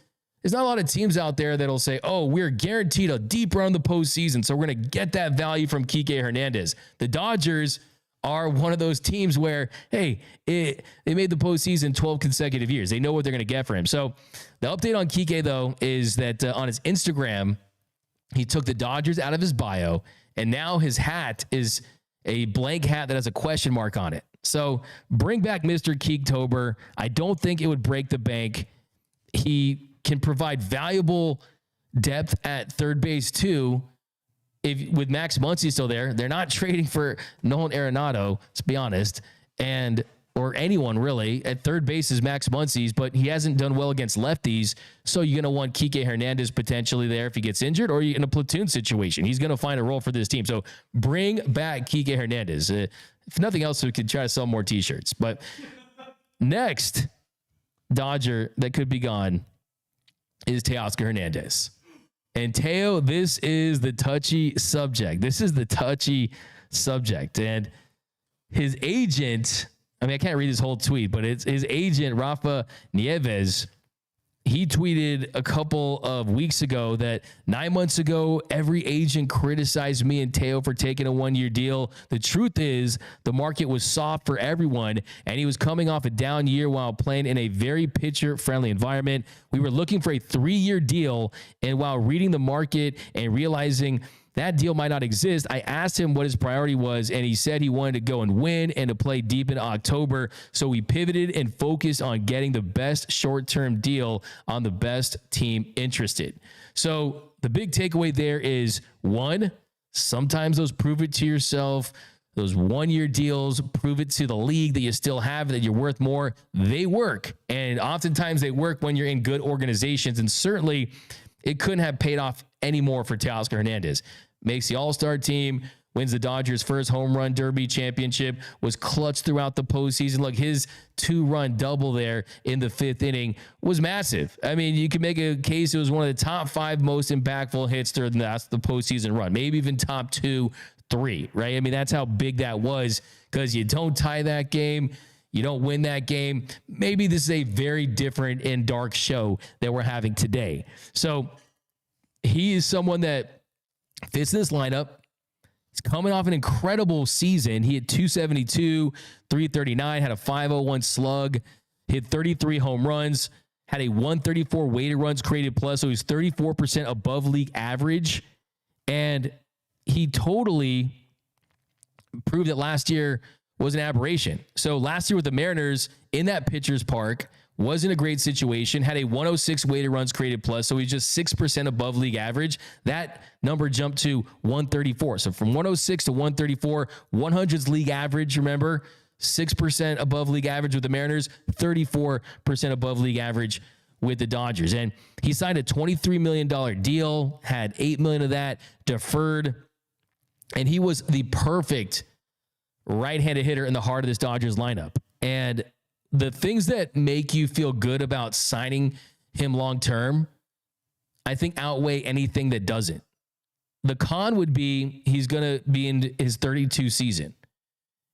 there's not a lot of teams out there that'll say, oh, we're guaranteed a deep run in the postseason, so we're going to get that value from Kike Hernandez. The Dodgers are one of those teams where, hey, they made the postseason 12 consecutive years. They know what they're going to get for him. So the update on Kike, though, is that on his Instagram, he took the Dodgers out of his bio, and now his hat is a blank hat that has a question mark on it. So bring back Mr. Keektober. I don't think it would break the bank. He can provide valuable depth at third base too. If with Max Muncy still there, they're not trading for Nolan Arenado, let's be honest, or anyone really. At third base is Max Muncy's, but he hasn't done well against lefties. So you're going to want Kike Hernandez potentially there if he gets injured, or you're in a platoon situation. He's going to find a role for this team. So bring back Kike Hernandez. If nothing else, we could try to sell more t-shirts. But next Dodger that could be gone is Teoscar Hernandez. And Teo, this is the touchy subject. And his agent, I mean, I can't read his whole tweet, but it's his agent, Rafa Nieves. He tweeted a couple of weeks ago that 9 months ago, every agent criticized me and Teo for taking a one-year deal. The truth is the market was soft for everyone, and he was coming off a down year while playing in a very pitcher-friendly environment. We were looking for a 3-year deal, and while reading the market and realizing that deal might not exist, I asked him what his priority was, and he said he wanted to go and win and to play deep in October. So we pivoted and focused on getting the best short-term deal on the best team interested. So the big takeaway there is, one, sometimes those prove it to yourself, those one-year deals, prove it to the league that you still have, that you're worth more. They work, and oftentimes they work when you're in good organizations, and certainly it couldn't have paid off any more for Teoscar Hernandez. Makes the All-Star team, wins the Dodgers' first home run derby championship, was clutch throughout the postseason. Look, his 2-run double there in the 5th inning was massive. I mean, you could make a case it was one of the top 5 most impactful hits during the postseason run, maybe even top 2, 3, right? I mean, that's how big that was, because you don't tie that game, you don't win that game. Maybe this is a very different and dark show that we're having today. So he is someone that fits in this lineup. He's coming off an incredible season. He hit 272, 339, had a 501 slug, hit 33 home runs, had a 134 weighted runs created plus, so he's 34% above league average. And he totally proved that last year was an aberration. So last year with the Mariners in that pitcher's park, wasn't a great situation, had a 106 weighted runs created plus, so he's just 6% above league average. That number jumped to 134. So from 106 to 134, 100's league average, remember, 6% above league average with the Mariners, 34% above league average with the Dodgers. And he signed a $23 million deal, had $8 million of that deferred, and he was the perfect right-handed hitter in the heart of this Dodgers lineup. And the things that make you feel good about signing him long-term, I think outweigh anything that doesn't. The con would be he's going to be in his 32 season.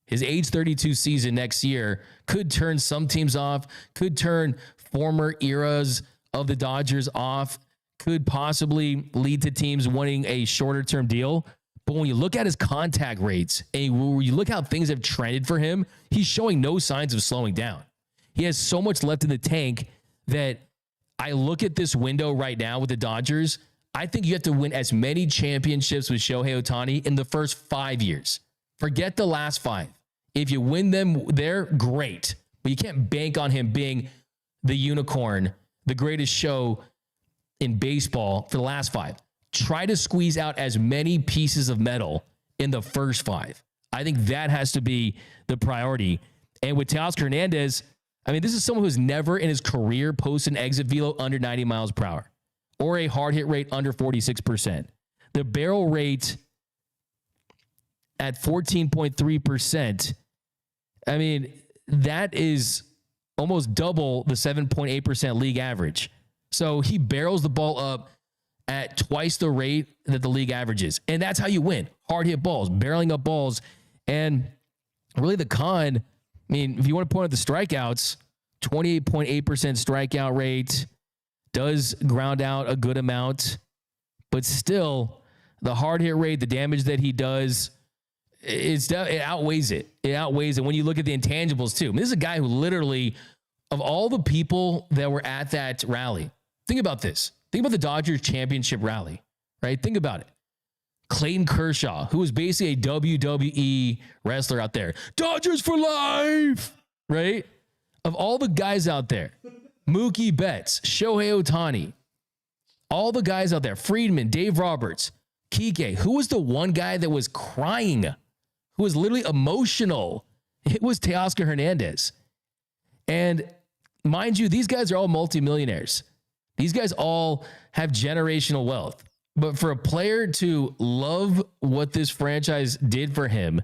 His age 32 season next year could turn some teams off, could turn former eras of the Dodgers off, could possibly lead to teams wanting a shorter-term deal. But when you look at his contact rates and when you look how things have trended for him, he's showing no signs of slowing down. He has so much left in the tank that I look at this window right now with the Dodgers. I think you have to win as many championships with Shohei Ohtani in the first 5 years. Forget the last 5. If you win them, they're great. But you can't bank on him being the unicorn, the greatest show in baseball for the last 5. Try to squeeze out as many pieces of metal in the first 5. I think that has to be the priority. And with Teoscar Hernandez, I mean, this is someone who's never in his career posted an exit velo under 90 miles per hour or a hard hit rate under 46%. The barrel rate at 14.3%, I mean, that is almost double the 7.8% league average. So he barrels the ball up at twice the rate that the league averages. And that's how you win. Hard hit balls, barreling up balls. And really the con, I mean, if you want to point out the strikeouts, 28.8% strikeout rate, does ground out a good amount, but still the hard hit rate, the damage that he does, it outweighs it. It outweighs it when you look at the intangibles too. I mean, this is a guy who literally, of all the people that were at that rally, think about this. Think about the Dodgers championship rally, right? Think about it. Clayton Kershaw, who was basically a WWE wrestler out there. Dodgers for life, right? Of all the guys out there, Mookie Betts, Shohei Ohtani, all the guys out there, Friedman, Dave Roberts, Kike, who was the one guy that was crying, who was literally emotional? It was Teoscar Hernandez. And mind you, these guys are all multimillionaires. These guys all have generational wealth. But for a player to love what this franchise did for him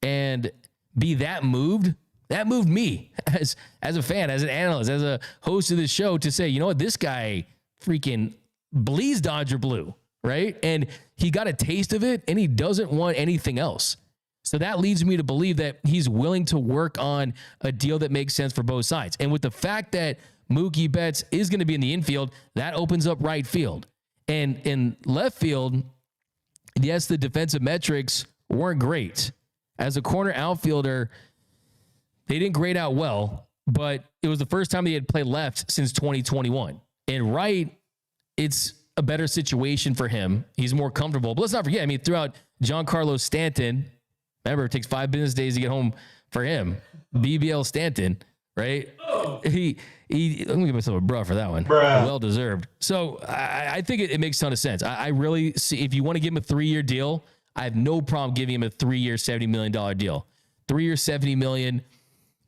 and be that moved me as a fan, as an analyst, as a host of this show to say, you know what, this guy freaking bleeds Dodger blue, right? And he got a taste of it and he doesn't want anything else. So that leads me to believe that he's willing to work on a deal that makes sense for both sides. And with the fact that Mookie Betts is going to be in the infield, that opens up right field. And in left field, yes, the defensive metrics weren't great. As a corner outfielder, they didn't grade out well, but it was the first time they had played left since 2021. And right, it's a better situation for him. He's more comfortable. But let's not forget, I mean, throughout Giancarlo Stanton, remember, it takes 5 business days to get home for him. BBL Stanton, right? I'm going to give myself a bruh for that one. Well deserved. So I think it makes a ton of sense. I really see, if you want to give him a 3-year deal, I have no problem giving him a 3-year, $70 million deal. 3-year, $70 million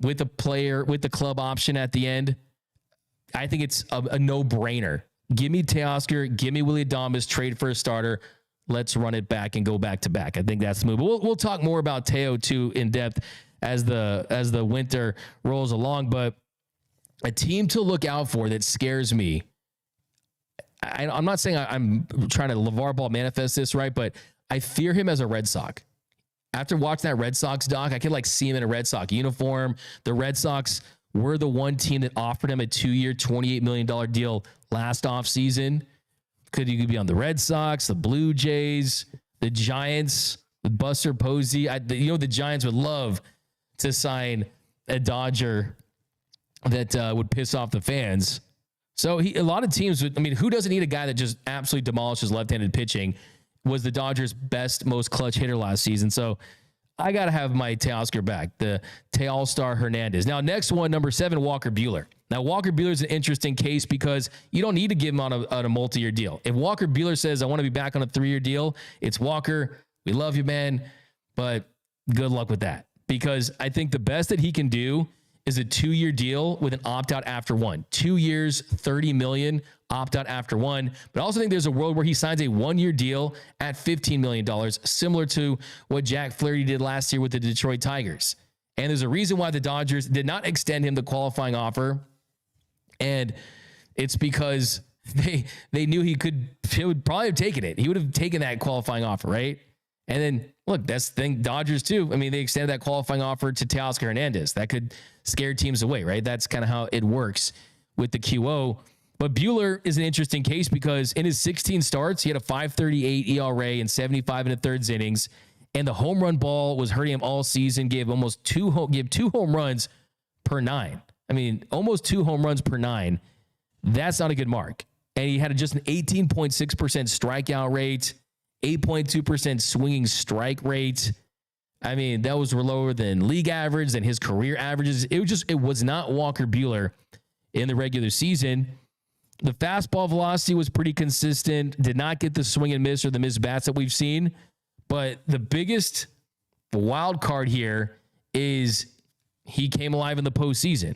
with a player, with the club option at the end. I think it's a no-brainer. Give me Teoscar, give me Willy Adames, trade for a starter. Let's run it back and go back to back. I think that's the move. But we'll talk more about Teo too in depth as the winter rolls along. But a team to look out for that scares me. I'm not saying I'm trying to LeVar Ball manifest this, right? But I fear him as a Red Sox. After watching that Red Sox doc, I could like see him in a Red Sox uniform. The Red Sox were the one team that offered him a 2-year, $28 million deal last offseason. Could he be on the Red Sox, the Blue Jays, the Giants with Buster Posey? The Giants would love to sign a Dodger that would piss off the fans. So a lot of teams would, I mean, who doesn't need a guy that just absolutely demolishes left-handed pitching? Was the Dodgers' best, most clutch hitter last season. So I got to have my Teoscar back, the All-Star Hernandez. Now, next one, number 7, Walker Buehler. Now, Walker Buehler is an interesting case because you don't need to give him on a multi-year deal. If Walker Buehler says, I want to be back on a 3-year deal, it's Walker. We love you, man, but good luck with that. Because I think the best that he can do is a 2-year deal with an opt-out after 1. 2 years, $30 million, opt-out after 1. But I also think there's a world where he signs a 1-year deal at $15 million, similar to what Jack Flaherty did last year with the Detroit Tigers. And there's a reason why the Dodgers did not extend him the qualifying offer. And it's because they knew he would probably have taken it. He would have taken that qualifying offer, right? And then, look, that's the thing, Dodgers too. I mean, they extended that qualifying offer to Teoscar Hernandez. That could scare teams away, right? That's kind of how it works with the QO. But Buehler is an interesting case because in his 16 starts, he had a 5.38 ERA and 75 1/3 innings. And the home run ball was hurting him all season, gave 2 home runs per 9. I mean, almost 2 home runs per 9. That's not a good mark. And he had just an 18.6% strikeout rate, 8.2% swinging strike rate. I mean, that was lower than league average, than his career averages. It was not Walker Buehler in the regular season. The fastball velocity was pretty consistent, did not get the swing and miss or the missed bats that we've seen. But the biggest wild card here is he came alive in the postseason.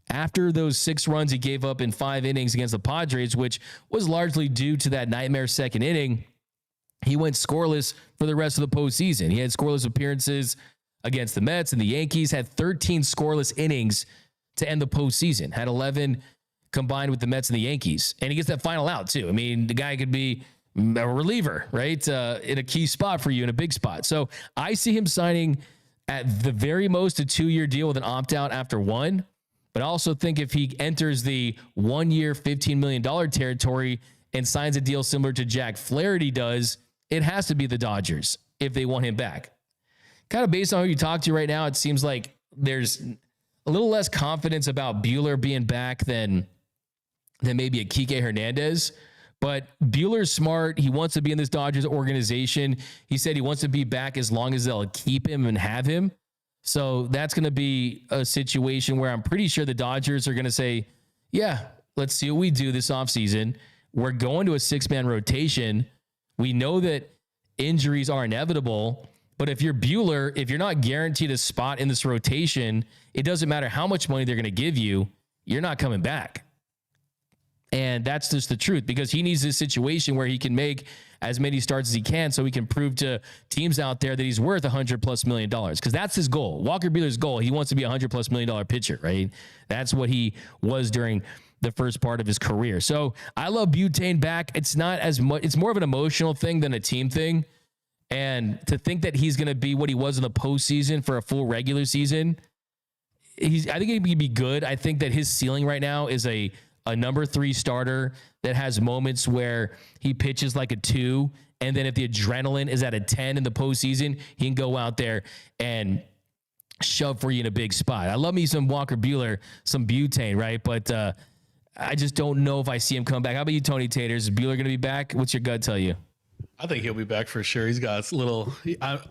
After those 6 runs he gave up in 5 innings against the Padres, which was largely due to that nightmare second inning, he went scoreless for the rest of the postseason. He had scoreless appearances against the Mets and the Yankees, had 13 scoreless innings to end the postseason, had 11 combined with the Mets and the Yankees. And he gets that final out too. I mean, the guy could be a reliever, right? In a key spot for you, in a big spot. So I see him signing at the very most a 2-year deal with an opt-out after 1. But I also think if he enters the 1-year, $15 million territory and signs a deal similar to Jack Flaherty does, it has to be the Dodgers if they want him back. kind of based on who you talk to right now, it seems like there's a little less confidence about Buehler being back than maybe a Kike Hernandez. But Buehler's smart. He wants to be in this Dodgers organization. He said he wants to be back as long as they'll keep him and have him. So that's going to be a situation where I'm pretty sure the Dodgers are going to say, yeah, let's see what we do this offseason. We're going to a 6-man rotation. We know that injuries are inevitable, but if you're Buehler, if you're not guaranteed a spot in this rotation, it doesn't matter how much money they're going to give you, you're not coming back. And that's just the truth, because he needs this situation where he can make as many starts as he can so he can prove to teams out there that he's worth $100+ million, because that's his goal. Walker Buehler's goal. He wants to be a $100+ million pitcher, right? That's what he was during the first part of his career. So I love Butane back. It's not as much, it's more of an emotional thing than a team thing. And to think that he's going to be what he was in the postseason for a full regular season, I think he can be good. I think that his ceiling right now is a number 3 starter that has moments where he pitches like a 2. And then if the adrenaline is at a 10 in the postseason, he can go out there and shove for you in a big spot. I love me some Walker Buehler, some Butane, right? But I just don't know if I see him come back. How about you, Tony Taters? Is Buehler going to be back? What's your gut tell you? I think he'll be back for sure. He's got a little,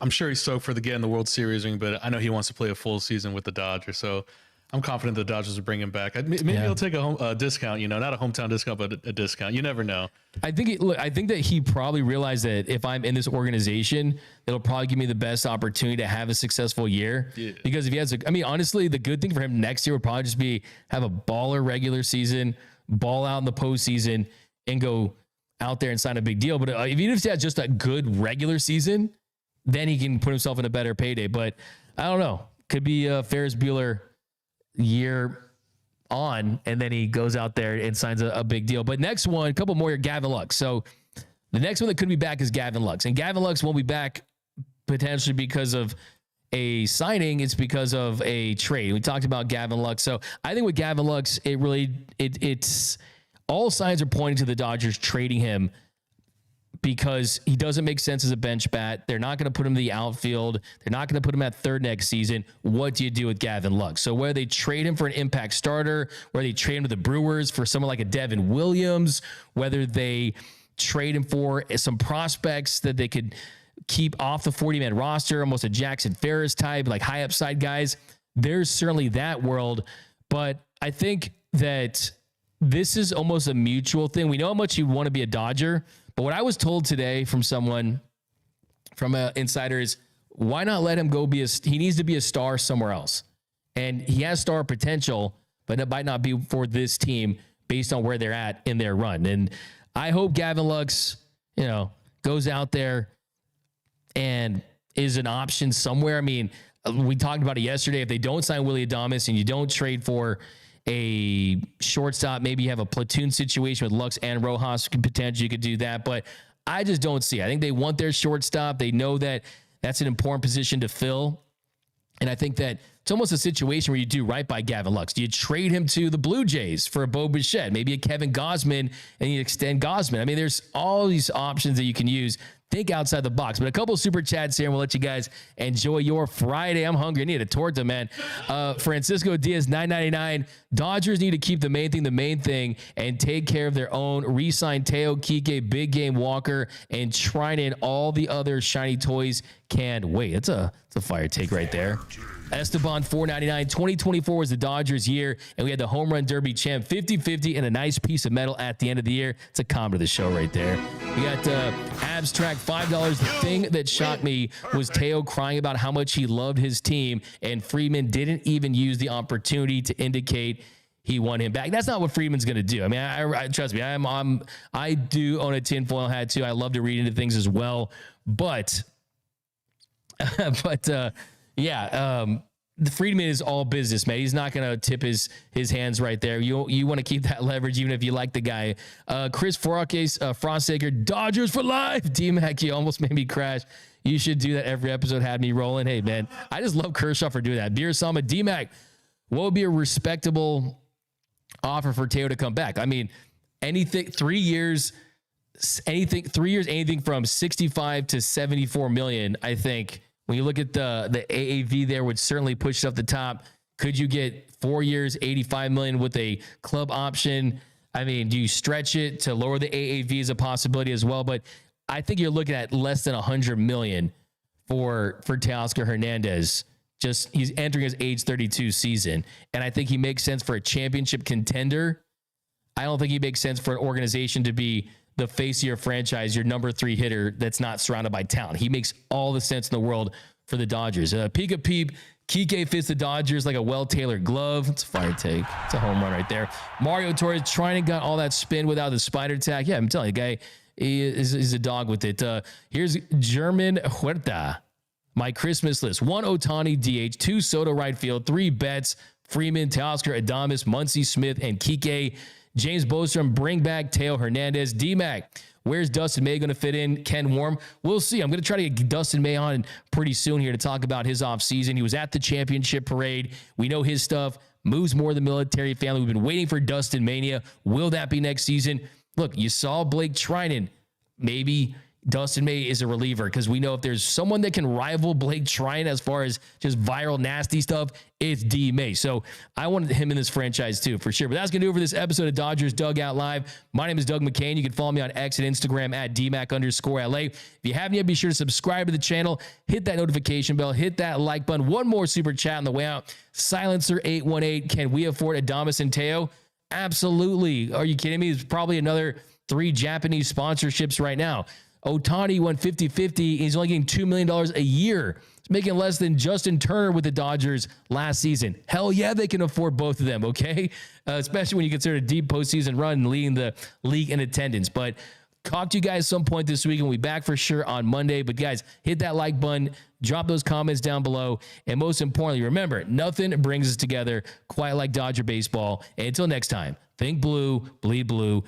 I'm sure he's stoked for the getting the World Series ring, but I know he wants to play a full season with the Dodgers. So I'm confident the Dodgers will bring him back. Maybe he'll take a discount, not a hometown discount, but a discount. You never know. I think that he probably realized that if I'm in this organization, it'll probably give me the best opportunity to have a successful year. Yeah. Because if he has, honestly, the good thing for him next year would probably just be have a baller regular season, ball out in the postseason, and go out there and sign a big deal. But even if he has just a good regular season, then he can put himself in a better payday. But I don't know. Could be a Ferris Bueller year on, and then he goes out there and signs a big deal. But next one, a couple more here, Gavin Lux. So the next one that could be back is Gavin Lux. And Gavin Lux won't be back potentially because of a signing. It's because of a trade. We talked about Gavin Lux. So I think with Gavin Lux, it's all signs are pointing to the Dodgers trading him because he doesn't make sense as a bench bat. They're not going to put him in the outfield. They're not going to put him at third next season. What do you do with Gavin Lux? So whether they trade him for an impact starter, whether they trade him to the Brewers for someone like a Devin Williams, whether they trade him for some prospects that they could keep off the 40-man roster, almost a Jackson Ferris type, like high upside guys, there's certainly that world. But I think that this is almost a mutual thing. We know how much you want to be a Dodger, but what I was told today from someone, from an insider, is why not let him go he needs to be a star somewhere else. And he has star potential, but it might not be for this team based on where they're at in their run. And I hope Gavin Lux, goes out there and is an option somewhere. We talked about it yesterday. If they don't sign Willy Adames and you don't trade for a shortstop, maybe you have a platoon situation with Lux and Rojas, potentially you could do that, but I just don't see it. I think they want their shortstop. They know that that's an important position to fill. And I think that it's almost a situation where you do right by Gavin Lux. Do you trade him to the Blue Jays for a Bo Bichette, maybe a Kevin Gausman, and you extend Gausman? There's all these options that you can use. Think outside the box. But a couple super chats here, and we'll let you guys enjoy your Friday. I'm hungry. I need a torta, man. Francisco Diaz, $9.99. Dodgers need to keep the main thing, and take care of their own. Re-sign Teo, Kike, Big Game Walker, and Trinan. All the other shiny toys can wait. That's a fire take right there. Esteban, $4.99. 2024 was the Dodgers' year, and we had the home run derby champ 50-50 and a nice piece of metal at the end of the year. It's a comment of the show right there. We got Abstract, $5. The thing that shocked me was Teo crying about how much he loved his team, and Friedman didn't even use the opportunity to indicate he won him back. That's not what Friedman's going to do. I trust me. I do own a tinfoil hat too. I love to read into things as well, but the Friedman is all business, man. He's not going to tip his hands right there. You want to keep that leverage, even if you like the guy. Chris Frostaker, Dodgers for life. D-Mac, you almost made me crash. You should do that every episode. Had me rolling. Hey, man, I just love Kershaw for doing that. Beer Sama, D-Mac, what would be a respectable offer for Teo to come back? Anything, 3 years, anything from 65 to 74 million, I think When you look at the AAV there, would certainly push it up the top. Could you get 4 years, $85 million with a club option? I mean, do you stretch it to lower the AAV as a possibility as well? But I think you're looking at less than $100 million for Teoscar Hernandez. Just he's entering his age 32 season, and I think he makes sense for a championship contender. I don't think he makes sense for an organization to be the face of your franchise, your number 3 hitter that's not surrounded by talent. He makes all the sense in the world for the Dodgers. Pika Peep, Kike fits the Dodgers like a well-tailored glove. It's a fire take. It's a home run right there. Mario Torres trying to get all that spin without the spider tag. Yeah, I'm telling you, guy is a dog with it. Here's German Huerta. My Christmas list: 1 Ohtani DH, 2 Soto right field, 3 Betts, Freeman, Teoscar, Adames, Muncy, Smith, and Kike. James Bostrom, bring back Teo Hernandez. D-Mac, where's Dustin May going to fit in? Ken Warm, we'll see. I'm going to try to get Dustin May on pretty soon here to talk about his offseason. He was at the championship parade. We know his stuff. Moves more than the military family. We've been waiting for Dustin Mania. Will that be next season? Look, you saw Blake Trinan. Maybe Dustin May is a reliever, because we know if there's someone that can rival Blake Trinan as far as just viral nasty stuff, it's D May. So I wanted him in this franchise too, for sure. But that's going to do it for this episode of Dodgers Dugout Live. My name is Doug McKain. You can follow me on X and Instagram at DMac_LA. If you haven't yet, be sure to subscribe to the channel, hit that notification bell, hit that like button. One more super chat on the way out. Silencer 818, can we afford Adames and Teo? Absolutely. Are you kidding me? There's probably another 3 Japanese sponsorships right now. Ohtani went 50-50. He's only getting $2 million a year. He's making less than Justin Turner with the Dodgers last season. Hell yeah, they can afford both of them, okay? Especially when you consider a deep postseason run and leading the league in attendance. But talk to you guys some point this week, and we'll be back for sure on Monday. But guys, hit that like button, drop those comments down below, and most importantly, remember, nothing brings us together quite like Dodger baseball. And until next time, think blue, bleed blue,